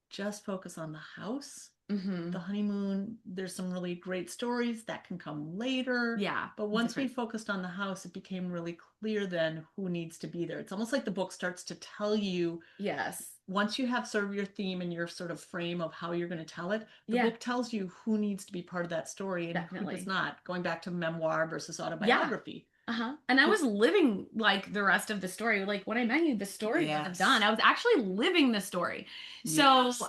just focus on the house. Mm-hmm. The honeymoon, there's some really great stories that can come later. Yeah. But once we Different. focused on the house, it became really clear then who needs to be there. It's almost like the book starts to tell you, Yes. once you have sort of your theme and your sort of frame of how you're going to tell it, the Yeah. book tells you who needs to be part of that story and who Definitely. does not. Going back to memoir versus Yeah. autobiography. Uh-huh. And I was living like the rest of the story. Like when I met you, the story wasn't Yes. done. I was actually living the story. So Yes.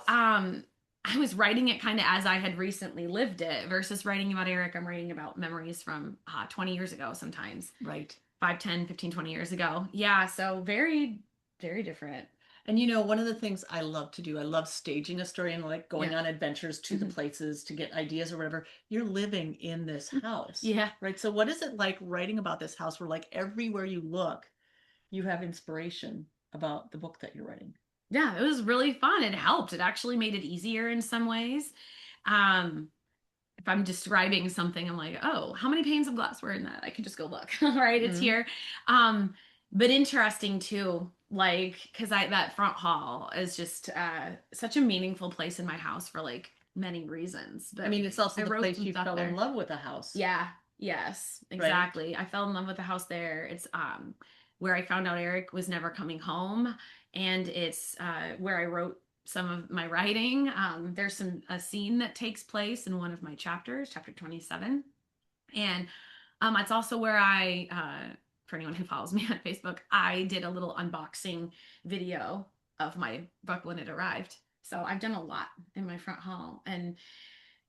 I was writing it kind of as I had recently lived it versus writing about Eric. I'm writing about memories from 20 years ago sometimes. Right. 5, 10, 15, 20 years ago. Yeah. So very, very different. And one of the things I love to do, I love staging a story and like going on adventures to the places to get ideas or whatever. You're living in this house. Yeah. Right. So what is it like writing about this house where like everywhere you look, you have inspiration about the book that you're writing? Yeah, it was really fun. It helped. It actually made it easier in some ways. Um, if I'm describing something, I'm like, oh, how many panes of glass were in that? I can just go look. Right, it's here. But interesting too, like, because I that front hall is just such a meaningful place in my house for like many reasons. But I mean, it's also I the wrote place some you stuff fell there. in love with a house. Yeah, yes, exactly. I fell in love with the house there. It's where I found out Eric was never coming home, and it's where I wrote some of my writing. There's a scene that takes place in one of my chapters, chapter 27, and it's also where for anyone who follows me on Facebook, I did a little unboxing video of my book when it arrived. So I've done a lot in my front hall, and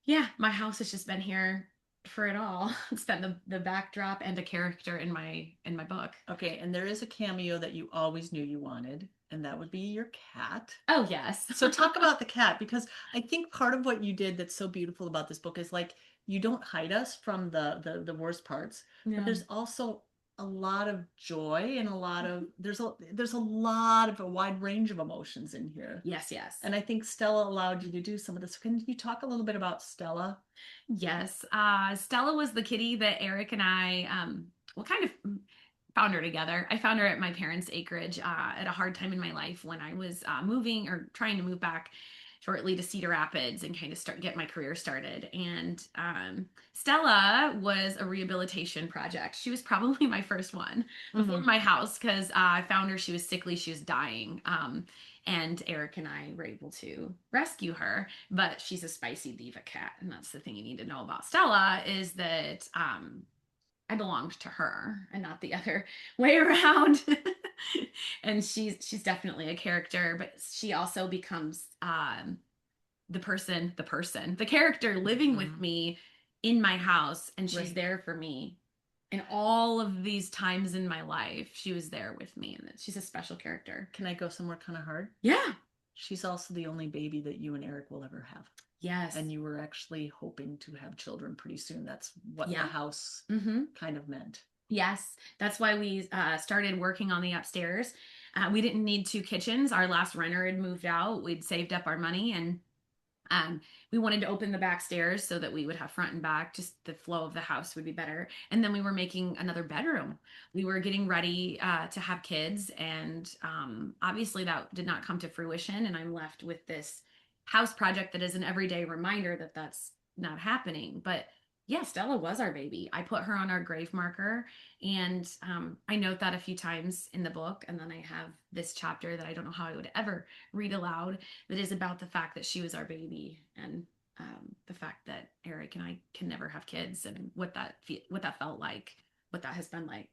yeah, my house has just been here for it all. It's been the backdrop and a character in my book. Okay, and there is a cameo that you always knew you wanted, and that would be your cat. Oh yes. So talk about the cat, because I think part of what you did that's so beautiful about this book is like you don't hide us from the worst parts, but there's also a lot of joy and a lot of there's a lot of a wide range of emotions in here. Yes, yes. And I think Stella allowed you to do some of this. Can you talk a little bit about Stella? Yes. Stella was the kitty that Eric and I kind of found her together. I found her at my parents' acreage at a hard time in my life when I was moving or trying to move back shortly to Cedar Rapids and kind of get my career started. And Stella was a rehabilitation project. She was probably my first one before my house because I found her. She was sickly. She was dying. And Eric and I were able to rescue her, but she's a spicy diva cat. And that's the thing you need to know about Stella is that I belonged to her and not the other way around. And she's definitely a character, but she also becomes the character living with Mhm. me in my house, and she's Right. there for me in all of these times in my life. She was there with me, and she's a special character. Can I go somewhere kind of hard? Yeah. She's also the only baby that you and Eric will ever have. Yes. And you were actually hoping to have children pretty soon. That's what the Yeah. house Mm-hmm. kind of meant. Yes, that's why we started working on the upstairs. We didn't need two kitchens. Our last renter had moved out. We'd saved up our money, and um, we wanted to open the back stairs so that we would have front and back. Just the flow of the house would be better. And then we were making another bedroom. We were getting ready to have kids, and obviously that did not come to fruition. And I'm left with this house project that is an everyday reminder that that's not happening. But yeah, Stella was our baby. I put her on our grave marker, and I note that a few times in the book. And then I have this chapter that I don't know how I would ever read aloud, that is about the fact that she was our baby, and the fact that Eric and I can never have kids, and what that felt like, what that has been like.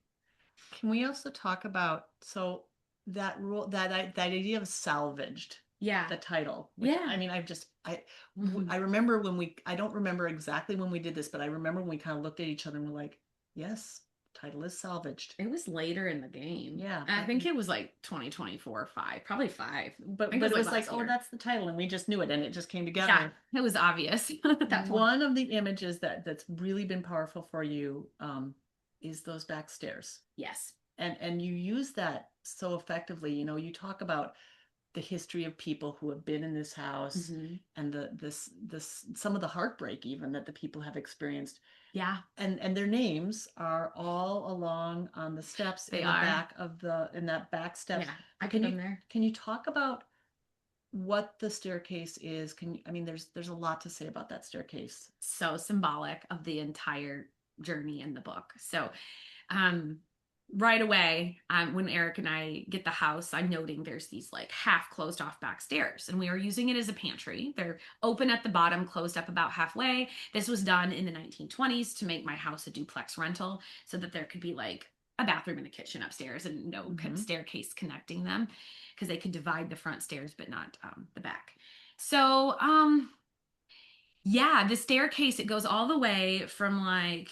Can we also talk about so that rule that idea of salvaged, Yeah. the title, which Yeah. I mean I remember when I don't remember exactly when we did this, but I remember when we kind of looked at each other and we're like, yes, title is salvaged. It was later in the game. Yeah, I think it was like 2024, 5, probably 5. but it it was was like, oh, that's the title, and we just knew it, and it just came yeah, together. it was obvious at that point. One of the images that's really been powerful for you is those back stairs. Yes. And you use that so effectively. You know, you talk about the history of people who have been in this house, and this some of the heartbreak even that the people have experienced. Yeah. And their names are all along on the steps They in the are. back of in that back steps. Yeah, I put them there. Can you talk about what the staircase is? I mean, there's a lot to say about that staircase. So symbolic of the entire journey in the book. So um right away, when Eric and I get the house, I'm noting there's these like half closed off back stairs, and we are using it as a pantry. They're open at the bottom, closed up about halfway. This was done in the 1920s to make my house a duplex rental, so that there could be like a bathroom and a kitchen upstairs, and no staircase connecting them, because they could divide the front stairs but not the back. So yeah, the staircase, it goes all the way from like,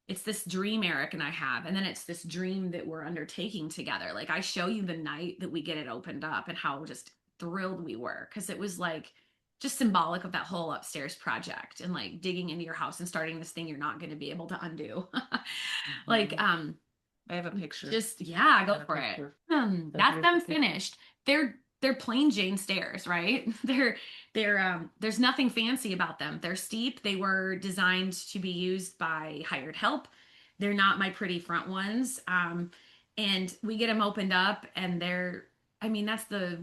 it's this dream Eric and I have, and then it's this dream that we're undertaking together. Like, I show you the night that we get it opened up and how just thrilled we were, because it was like just symbolic of that whole upstairs project, and like digging into your house and starting this thing you're not going to be able to undo. Like I have a picture. Just yeah, go for it. That's them finished. They're plain Jane stairs, right? There's nothing fancy about them. They're steep. They were designed to be used by hired help. They're not my pretty front ones. And we get them opened up, and I mean, that's the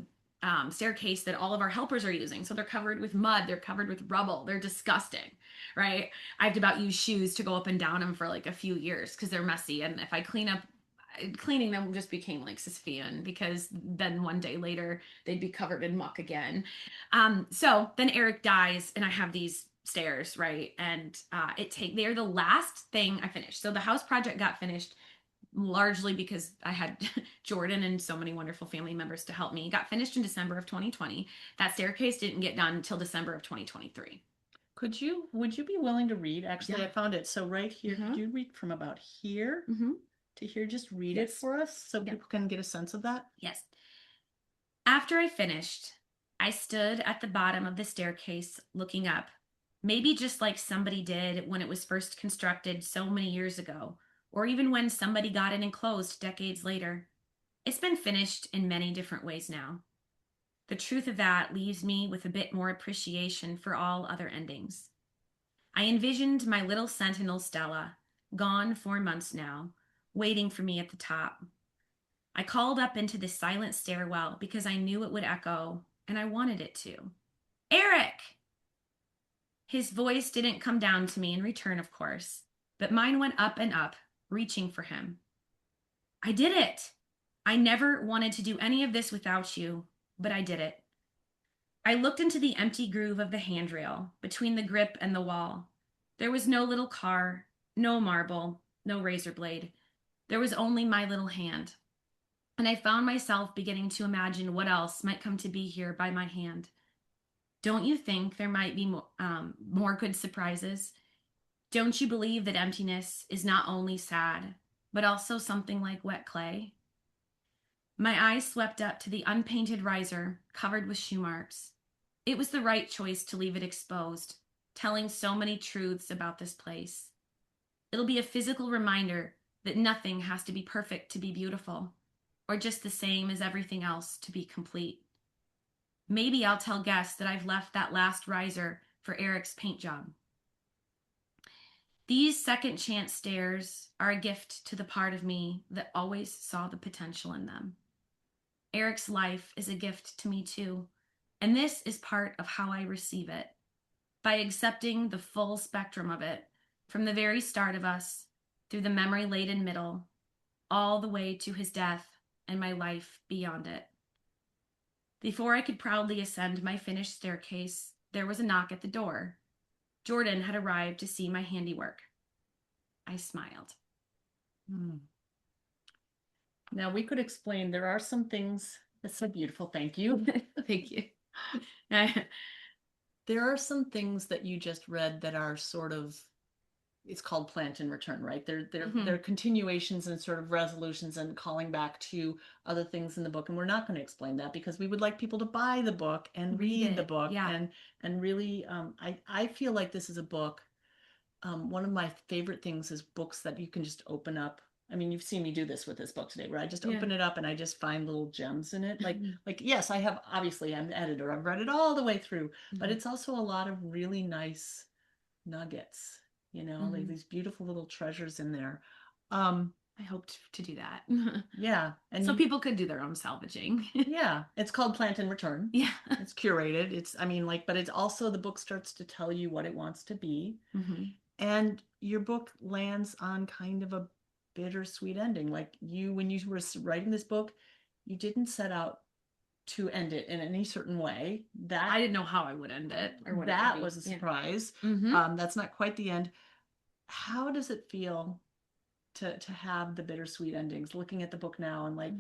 staircase that all of our helpers are using. So they're covered with mud. They're covered with rubble. They're disgusting, right? I have to about use shoes to go up and down them for like a few years because they're messy. And if I cleaning them just became like Sisyphean, because then one day later they'd be covered in muck again. So then Eric dies, and I have these stairs, right? And they're the last thing I finished. So the house project got finished largely because I had Jordan and so many wonderful family members to help me. It got finished in December of 2020. That staircase didn't get done until December of 2023. Would you be willing to read? Actually, Yeah. I found it. So right here, could you read from about here to here? Just read it for us so people can get a sense of that. Yes. After I finished, I stood at the bottom of the staircase looking up, maybe just like somebody did when it was first constructed so many years ago, or even when somebody got it enclosed decades later. It's been finished in many different ways now. The truth of that leaves me with a bit more appreciation for all other endings. I envisioned my little sentinel Stella, gone 4 months now, waiting for me at the top. I called up into the silent stairwell because I knew it would echo, and I wanted it to. Eric! His voice didn't come down to me in return, of course, but mine went up and up, reaching for him. I did it! I never wanted to do any of this without you, but I did it. I looked into the empty groove of the handrail, between the grip and the wall. There was no little car, no marble, no razor blade. There was only my little hand. and I found myself beginning to imagine what else might come to be here by my hand. Don't you think there might be more good surprises? Don't you believe that emptiness is not only sad, but also something like wet clay? My eyes swept up to the unpainted riser covered with shoe marks. It was the right choice to leave it exposed, telling so many truths about this place. It'll be a physical reminder that nothing has to be perfect to be beautiful, or just the same as everything else to be complete. Maybe I'll tell guests that I've left that last riser for Eric's paint job. These second chance stares are a gift to the part of me that always saw the potential in them. Eric's life is a gift to me too, and this is part of how I receive it, by accepting the full spectrum of it, from the very start of us, through the memory-laden middle, all the way to his death and my life beyond it. Before I could proudly ascend my finished staircase, there was a knock at the door. Jordan had arrived to see my handiwork. I smiled. Now we could explain, there are some things, that's so beautiful, thank you. Thank you. There are some things that you just read that are sort of, it's called plant and return, right? They're continuations and sort of resolutions and calling back to other things in the book. And we're not going to explain that because we would like people to buy the book and read the book. Yeah. And really, I feel like this is a book. One of my favorite things is books that you can just open up. I mean, you've seen me do this with this book today, where I just open it up and I just find little gems in it. Like, yes, I have, obviously I'm the editor. I've read it all the way through, but it's also a lot of really nice nuggets, like these beautiful little treasures in there. I hoped to do that. Yeah. And so people could do their own salvaging. Yeah. It's called Plant and Return. Yeah. It's curated. But it's also, the book starts to tell you what it wants to be. And your book lands on kind of a bittersweet ending. Like when you were writing this book, you didn't set out to end it in any certain way. That I didn't know how I would end it, or what that was a surprise. That's not quite the end. How does it feel to have the bittersweet endings? Looking at the book now and like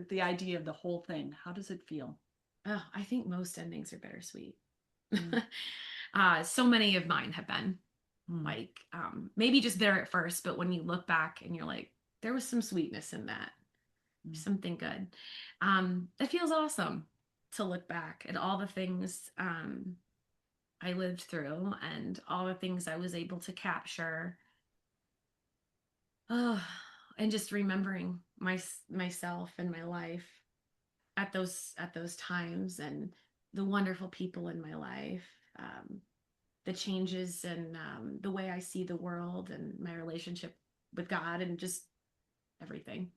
the idea of the whole thing, how does it feel? Oh, I think most endings are bittersweet. So many of mine have been. Like maybe just bitter at first, but when you look back and you're like, there was some sweetness in that, something good. It feels awesome to look back at all the things I lived through and all the things I was able to capture. And just remembering myself and my life at those times, and the wonderful people in my life. The changes and the way I see the world and my relationship with God and just everything.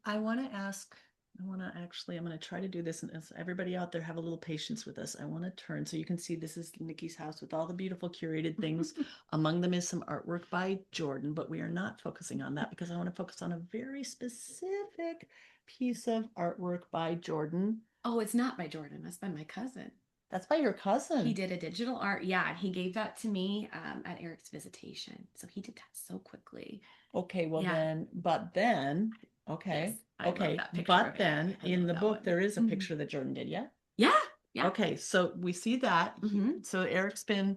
I'm going to try to do this, and everybody out there, have a little patience with us. I want to turn so you can see this is Nikki's house with all the beautiful curated things. Among them is some artwork by Jordan, but we are not focusing on that because I want to focus on a very specific piece of artwork by Jordan. Oh, it's not by Jordan. That's by my cousin. That's by your cousin. He did a digital art. Yeah, he gave that to me at Eric's visitation. So he did that so quickly. Okay, well then, okay. Yes, okay, but then in the book there is a picture that Jordan did, yeah? Yeah. Okay, so we see that. So Eric's been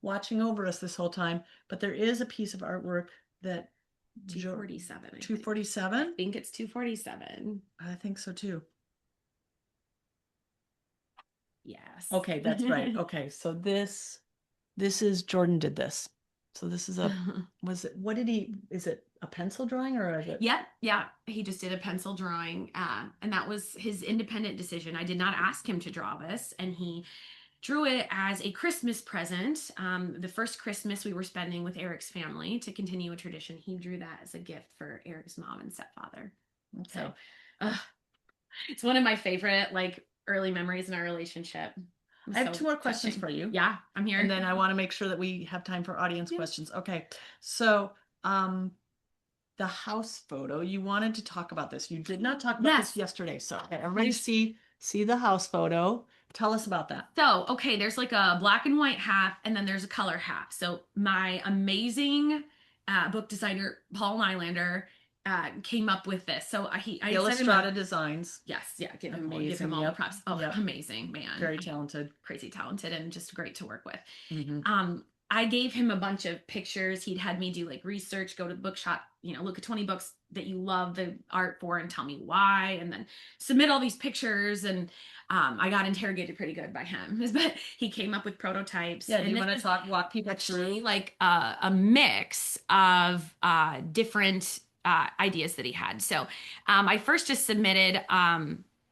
watching over us this whole time, but there is a piece of artwork that 247. 247? I think it's 247. I think so too. Yes. Okay, that's right. Okay, so this is Jordan did this. So this is is it a pencil drawing or is it? Yeah. He just did a pencil drawing. And that was his independent decision. I did not ask him to draw this, and he drew it as a Christmas present. The first Christmas we were spending with Eric's family to continue a tradition, he drew that as a gift for Eric's mom and stepfather. Okay. So it's one of my favorite early memories in our relationship. I have two more questions for you. Yeah, I'm here. And then I want to make sure that we have time for audience questions. Okay. So, the house photo, you wanted to talk about this. You did not talk about this yesterday. So everybody see the house photo. Tell us about that. So, okay, there's like a black and white half, and then there's a color half. So my amazing book designer, Paul Nylander, came up with this. So I sent him Illustrata Designs. yes, yeah, give him Amazing. all the Yep. props. Oh, Yep. amazing man, Very talented. crazy talented, and just great to work with. Hmm. I gave him a bunch of pictures. He'd had me do like research, go to the bookshop, look at 20 books that you love the art for and tell me why, and then submit all these pictures. And I got interrogated pretty good by him, but he came up with prototypes. Yeah. Do And you this want is to walk people actually through? like a mix of different ideas that he had. So I first just submitted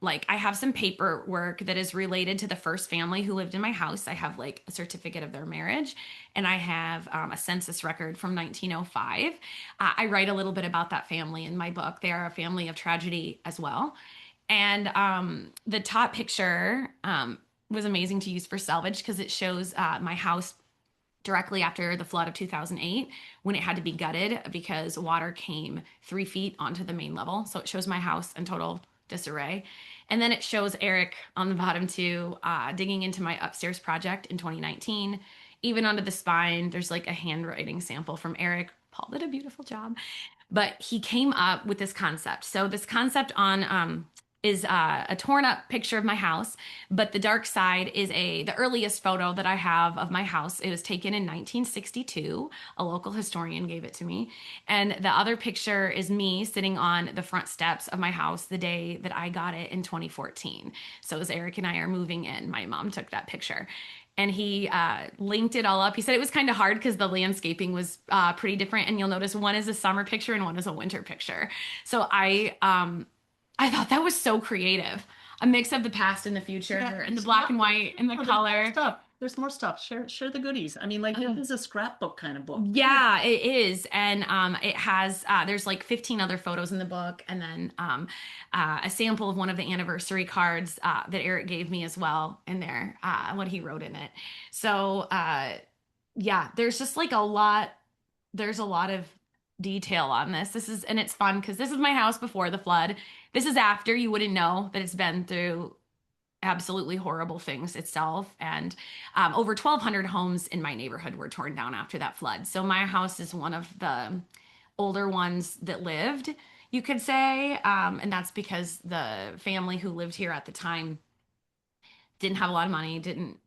like I have some paperwork that is related to the first family who lived in my house. I have like a certificate of their marriage, and I have a census record from 1905. I write a little bit about that family in my book. They are a family of tragedy as well. And the top picture was amazing to use for salvage because it shows my house directly after the flood of 2008 when it had to be gutted because water came 3 feet onto the main level. So it shows my house in total disarray. And then it shows Eric on the bottom too, digging into my upstairs project in 2019. Even onto the spine, there's like a handwriting sample from Eric. Paul did a beautiful job. But he came up with this concept. So this concept on is a torn up picture of my house, but the dark side is the earliest photo that I have of my house. It was taken in 1962. A local historian gave it to me, and the other picture is me sitting on the front steps of my house the day that I got it in 2014. So as Eric and I are moving in, my mom took that picture. And he linked it all up. He said it was kind of hard because the landscaping was pretty different. And you'll notice one is a summer picture and one is a winter picture. So I thought that was so creative. A mix of the past and the future, Yeah. and the black and white and the Oh, there's more color. stuff. There's more stuff. Share the goodies. I mean, like this is a scrapbook kind of book. Yeah, it is. And it has, there's like 15 other photos in the book, and then a sample of one of the anniversary cards that Eric gave me as well in there, what he wrote in it. So, yeah, there's just like there's a lot of detail on this. And it's fun because this is my house before the flood. This is after. You wouldn't know that it's been through absolutely horrible things itself. And over 1,200 homes in my neighborhood were torn down after that flood. So my house is one of the older ones that lived, you could say. And that's because the family who lived here at the time didn't have a lot of money, didn't,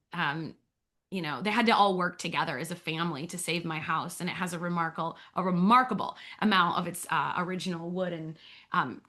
they had to all work together as a family to save my house. And it has a remarkable amount of its original wood and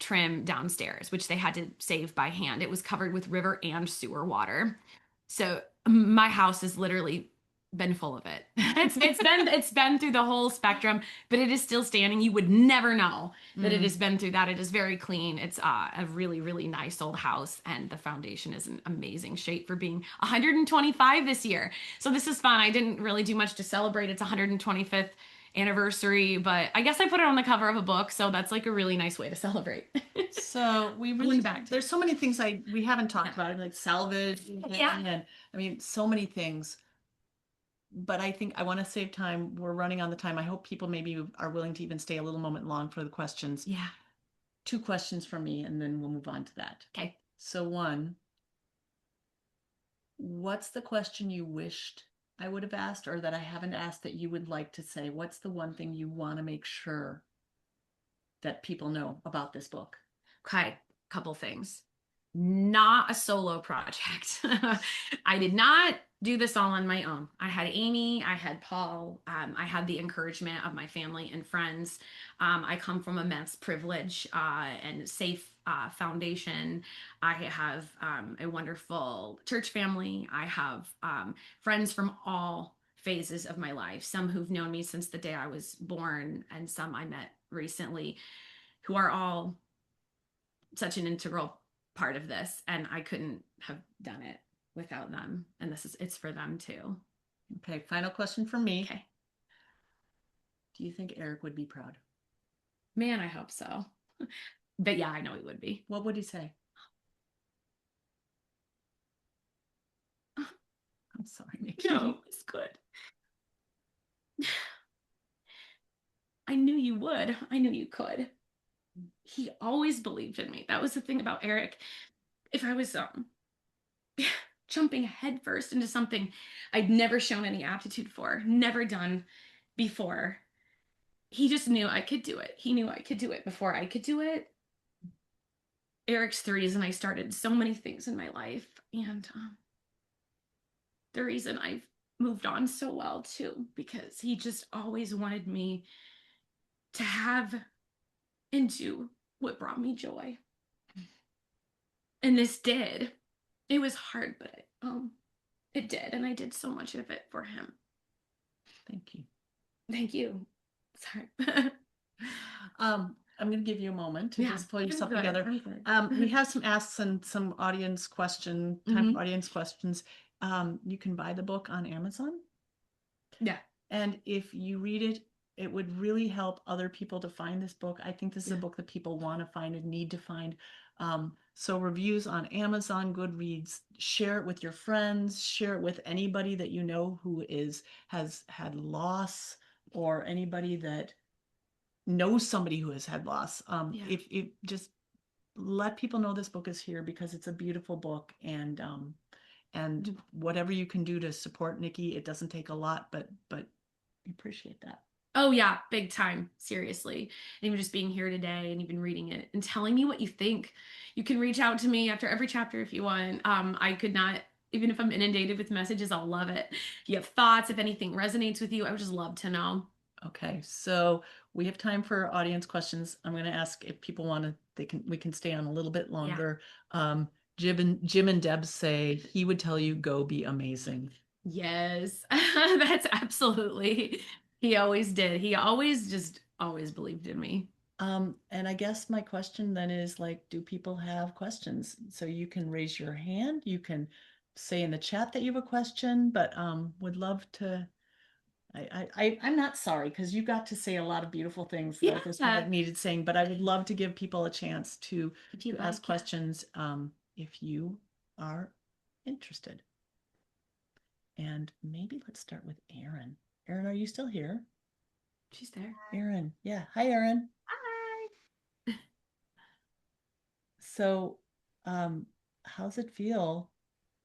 trim downstairs, which they had to save by hand. It was covered with river and sewer water. So my house has literally been full of it. It's been through the whole spectrum, but it is still standing. You would never know that it has been through that. It is very clean. It's a really, really nice old house, and the foundation is in amazing shape for being 125 this year. So this is fun. I didn't really do much to celebrate its 125th anniversary, but I guess I put it on the cover of a book, so that's like a really nice way to celebrate. So we Going really back to there's so many things we haven't talked Yeah. about, like salvage Yeah. and I mean so many things. But I think I want to save time. We're running on the time. I hope people maybe are willing to even stay a little moment long for the questions. Yeah. Two questions from me, and then we'll move on to that. Okay. So one, what's the question you wished I would have asked or that I haven't asked that you would like to say? What's the one thing you want to make sure that people know about this book? Okay. Couple things. Not a solo project. I did not do this all on my own. I had Amy, I had Paul, I had the encouragement of my family and friends. I come from immense privilege and safe foundation. I have a wonderful church family. I have friends from all phases of my life, some who've known me since the day I was born, and some I met recently, who are all such an integral part of this, and I couldn't have done it without them, and it's for them too. Okay, final question from me. Okay. Do you think Eric would be proud? Man, I hope so. But yeah, I know he would be. What would he say? I'm sorry, Nikki. No, it's good. I knew you would. I knew you could. He always believed in me. That was the thing about Eric. If I was jumping headfirst into something I'd never shown any aptitude for, never done before, he just knew I could do it. He knew I could do it before I could do it. Eric's the reason I started so many things in my life, and the reason I've moved on so well too, because he just always wanted me to have and do what brought me joy. And this did. It was hard, but it did, and I did so much of it for him. Thank you. Thank you. Sorry. I'm going to give you a moment to just pull yourself together. We have some asks and some audience time for audience questions. You can buy the book on Amazon. Yeah. And if you read it, it would really help other people to find this book. I think this is a book that people want to find and need to find. So reviews on Amazon, Goodreads, share it with your friends, share it with anybody that you know who has had loss, or anybody that knows somebody who has had loss. If just let people know this book is here, because it's a beautiful book, and whatever you can do to support Nikki, it doesn't take a lot, but we appreciate that. Oh yeah, big time. Seriously. And even just being here today and even reading it and telling me what you think. You can reach out to me after every chapter if you want. I could not, even if I'm inundated with messages, I'll love it. If you have thoughts, if anything resonates with you, I would just love to know. Okay, so we have time for audience questions. I'm going to ask if people want to, we can stay on a little bit longer. Jim and Deb say he would tell you, go be amazing. Yes, that's absolutely. He always did. He always believed in me. And I guess my question then is, like, do people have questions? So you can raise your hand, you can say in the chat that you have a question, but would love to. I'm not sorry, because you got to say a lot of beautiful things that I just haven't needed saying, but I would love to give people a chance to ask questions if you are interested. And maybe let's start with Erin. Erin, are you still here? She's there. Erin, yeah. Hi, Erin. Hi. So, how's it feel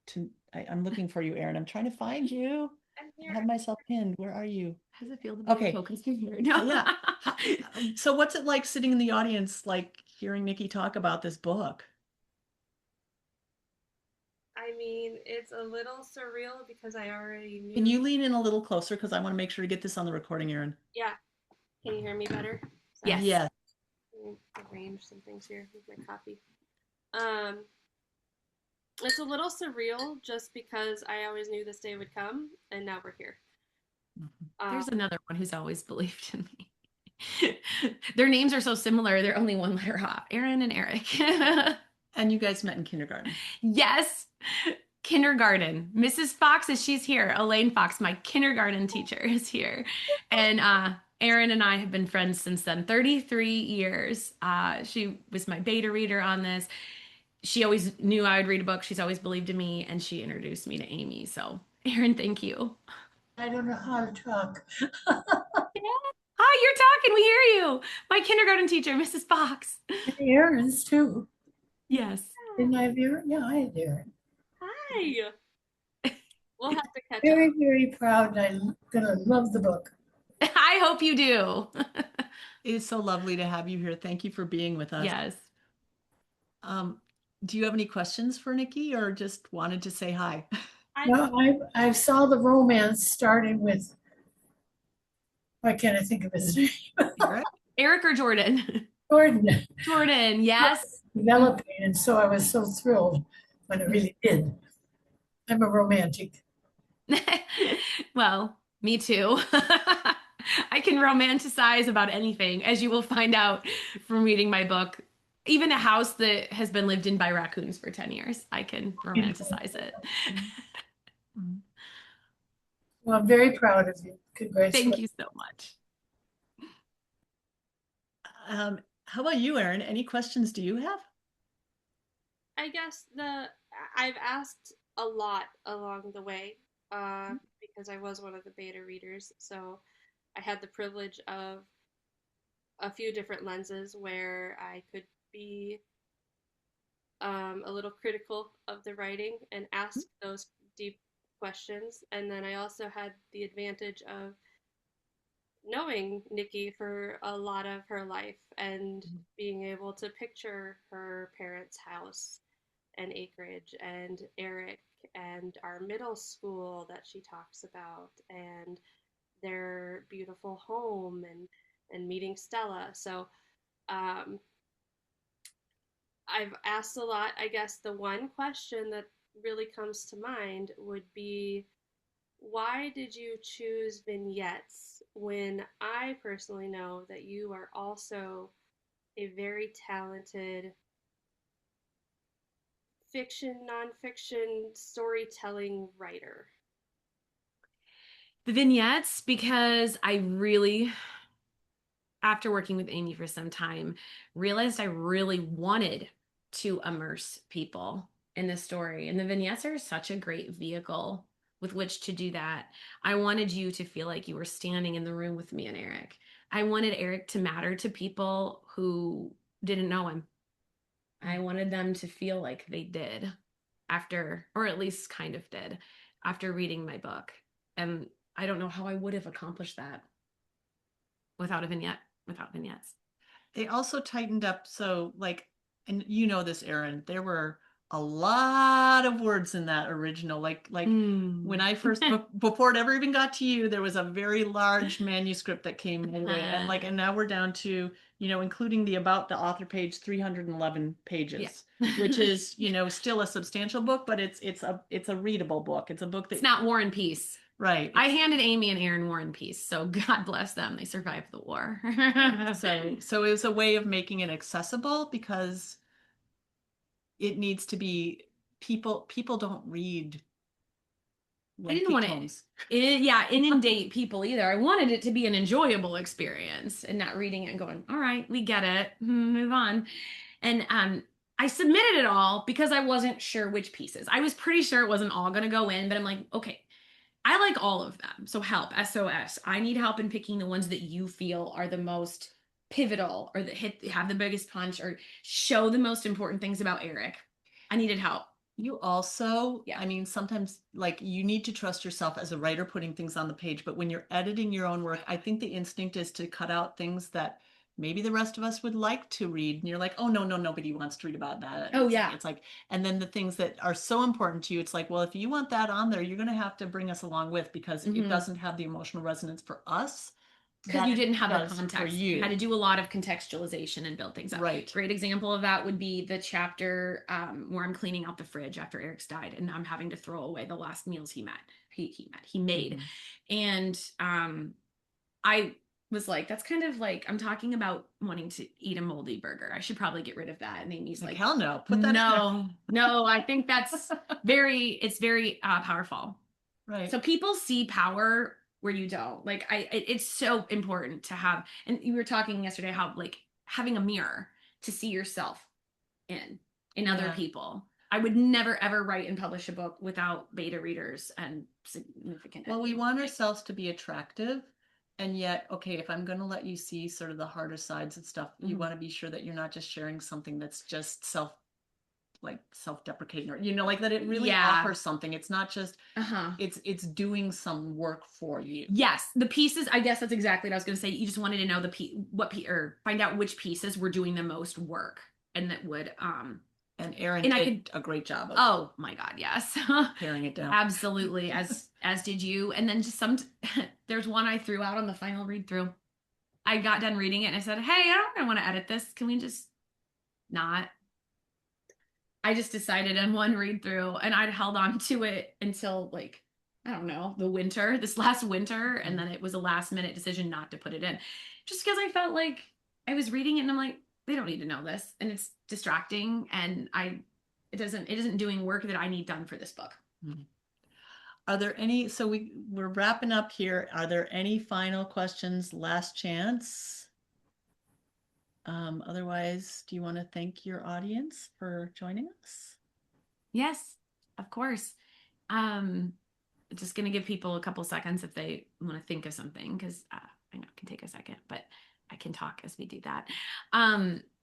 to? I'm looking for you, Erin. I'm trying to find you. I'm here. I have myself pinned. Where are you? How does it feel to be Okay. a co-conspirator? No. Yeah. So what's it like sitting in the audience, like hearing Nikki talk about this book? I mean, it's a little surreal because I already knew. Can you lean in a little closer? Because I want to make sure to get this on the recording, Erin. Yeah. Can you hear me better? Yes. Yeah. Let me arrange some things here with my coffee. It's a little surreal just because I always knew this day would come, and now we're here. There's another one who's always believed in me. Their names are so similar. They're only one letter off. Aaron and Eric. And you guys met in kindergarten. Yes. Kindergarten. Mrs. Fox, as she's here. Elaine Fox, my kindergarten teacher, is here. And Aaron and I have been friends since then. 33 years. She was my beta reader on this. She always knew I would read a book. She's always believed in me, and she introduced me to Amy. So, Aaron, thank you. I don't know how to talk. Hi, you're talking. We hear you. My kindergarten teacher, Mrs. Fox. Aaron's too. Yes. Didn't I have Aaron? Yeah, I had Aaron. Hi. We'll have to catch Very, up. very proud. I'm gonna love the book. I hope you do. It is so lovely to have you here. Thank you for being with us. Yes. Do you have any questions for Nikki, or just wanted to say hi? No, I saw the romance starting with, why can't I think of his name? Eric or Jordan? Jordan. Jordan, yes. Developing, and so I was so thrilled when it really did. I'm a romantic. Well, me too. I can romanticize about anything, as you will find out from reading my book. Even a house that has been lived in by raccoons for 10 years, I can romanticize it. Well, I'm very proud of you. Congratulations. Thank you so much. How about you, Erin? Any questions do you have? I guess I've asked a lot along the way because I was one of the beta readers. So I had the privilege of a few different lenses where I could be a little critical of the writing and ask those deep questions. And then I also had the advantage of knowing Nikki for a lot of her life and being able to picture her parents' house and acreage and Eric and our middle school that she talks about and their beautiful home and meeting Stella. So um, I've asked a lot. I guess the one question that really comes to mind would be, why did you choose vignettes when I personally know that you are also a very talented fiction, nonfiction storytelling writer? The vignettes, because I really, after working with Amy for some time, realized I really wanted to immerse people in the story. And the vignettes are such a great vehicle with which to do that. I wanted you to feel like you were standing in the room with me and Eric. I wanted Eric to matter to people who didn't know him. I wanted them to feel like they did after, or at least kind of did, after reading my book. And I don't know how I would have accomplished that without a vignette, without vignettes. They also tightened up. So like, and you know this, Erin, there were a lot of words in that original. Like when I first, before it ever even got to you, there was a very large manuscript that came my way. And now we're down to, including the about the author page, 311 pages, which is, still a substantial book, but it's a readable book. It's a book that it's not War and Peace. Right. I handed Amy and Aaron War and Peace, so God bless them. They survived the war. So it was a way of making it accessible because it needs to be people don't read. I didn't want to inundate people either. I wanted it to be an enjoyable experience and not reading it and going, all right, we get it, move on. And I submitted it all because I wasn't sure which pieces. I was pretty sure it wasn't all going to go in, but I'm like, okay, I like all of them. So help, SOS. I need help in picking the ones that you feel are the most pivotal or that have the biggest punch or show the most important things about Eric. I needed help. You also, I mean, sometimes like you need to trust yourself as a writer putting things on the page, but when you're editing your own work, I think the instinct is to cut out things that maybe the rest of us would like to read. And you're like, oh, no, nobody wants to read about that. Oh, yeah. It's like, and then the things that are so important to you, it's like, well, if you want that on there, you're going to have to bring us along with because it doesn't have the emotional resonance for us. Because you didn't have the context. You had to do a lot of contextualization and build things up. Right. Great example of that would be the chapter where I'm cleaning out the fridge after Eric's died, and I'm having to throw away the last meals he made. And I was like, that's kind of like I'm talking about wanting to eat a moldy burger. I should probably get rid of that. And Amy's like, hell no, put that. No. I think that's it's very powerful. Right. So people see power where you don't. Like it's so important to have, and you were talking yesterday how like having a mirror to see yourself in other people. I would never ever write and publish a book without beta readers and significant. Well, we want ourselves to be attractive, and yet, okay, if I'm going to let you see sort of the harder sides and stuff, you want to be sure that you're not just sharing something that's just self-deprecating or like that it really offers something. It's not just it's doing some work for you. Yes, the pieces, I guess that's exactly what I was going to say. You just wanted to know or find out which pieces were doing the most work and that would and Erin did a great job of oh my God, yes. paring it down. Absolutely, as did you. And then just there's one I threw out on the final read through. I got done reading it and I said, hey, I don't want to edit this. Can we just not? I just decided on one read through and I'd held on to it until like, I don't know, this last winter. And then it was a last minute decision not to put it in just because I felt like I was reading it and I'm like, they don't need to know this. And it's distracting and it isn't doing work that I need done for this book. Are there any, so we're wrapping up here. Are there any final questions? Last chance. Otherwise, do you want to thank your audience for joining us? Yes, of course. Just going to give people a couple seconds if they want to think of something, because I know it can take a second, but I can talk as we do that.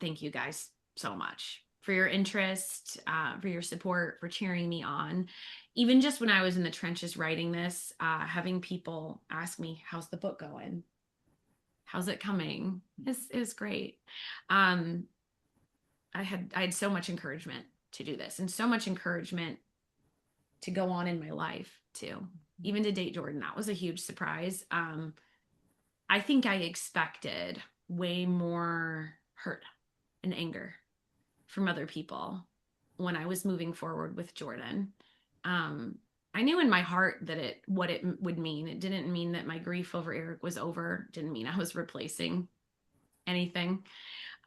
Thank you guys so much for your interest, for your support, for cheering me on. Even just when I was in the trenches writing this, having people ask me, how's the book going? How's it coming? It was great. I had so much encouragement to do this and so much encouragement to go on in my life too. Even to date Jordan, that was a huge surprise. I think I expected way more hurt and anger from other people when I was moving forward with Jordan. I knew in my heart that what it would mean. It didn't mean that my grief over Eric was over. It didn't mean I was replacing anything.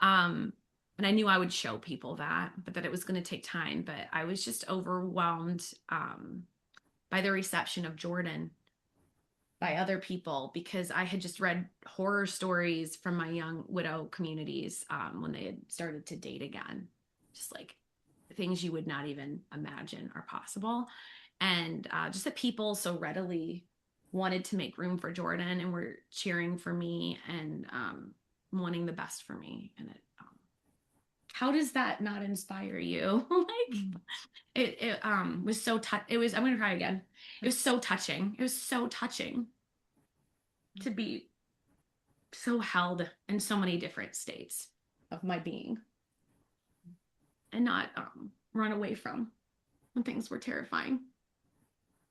And I knew I would show people that, but that it was going to take time. But I was just overwhelmed by the reception of Jordan by other people, because I had just read horror stories from my young widow communities when they had started to date again. Just like things you would not even imagine are possible. And just that people so readily wanted to make room for Jordan and were cheering for me and wanting the best for me. And how does that not inspire you? Like it was so it was, I'm gonna cry again. It was so touching. It was so touching to be so held in so many different states of my being and not run away from when things were terrifying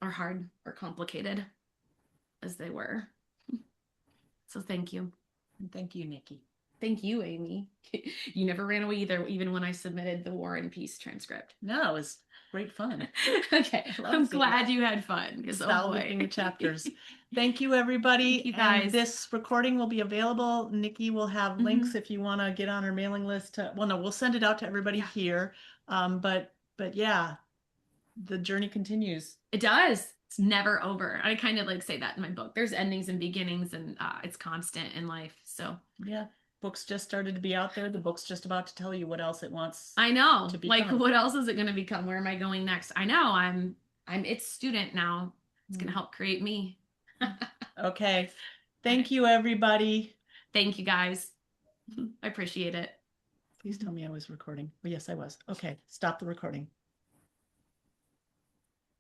or hard or complicated as they were. So thank you. And thank you, Nikki. Thank you, Amy. You never ran away either, even when I submitted the War and Peace transcript. No, it was great fun. Okay, I'm glad you had fun. Because Salvaging the chapters. Thank you, everybody. Thank you, guys. And this recording will be available. Nikki will have links if you want to get on our mailing list. Well, no, we'll send it out to everybody here. But yeah, the journey continues. It does. It's never over. I kind of like say that in my book. There's endings and beginnings, and it's constant in life. So yeah. Books just started to be out there. The book's just about to tell you what else it wants. I know. To like, what else is it going to become? Where am I going next? I know. I'm its student now. It's going to help create me. Okay. Thank you, everybody. Thank you, guys. I appreciate it. Please tell me I was recording. Oh, yes, I was. Okay. Stop the recording.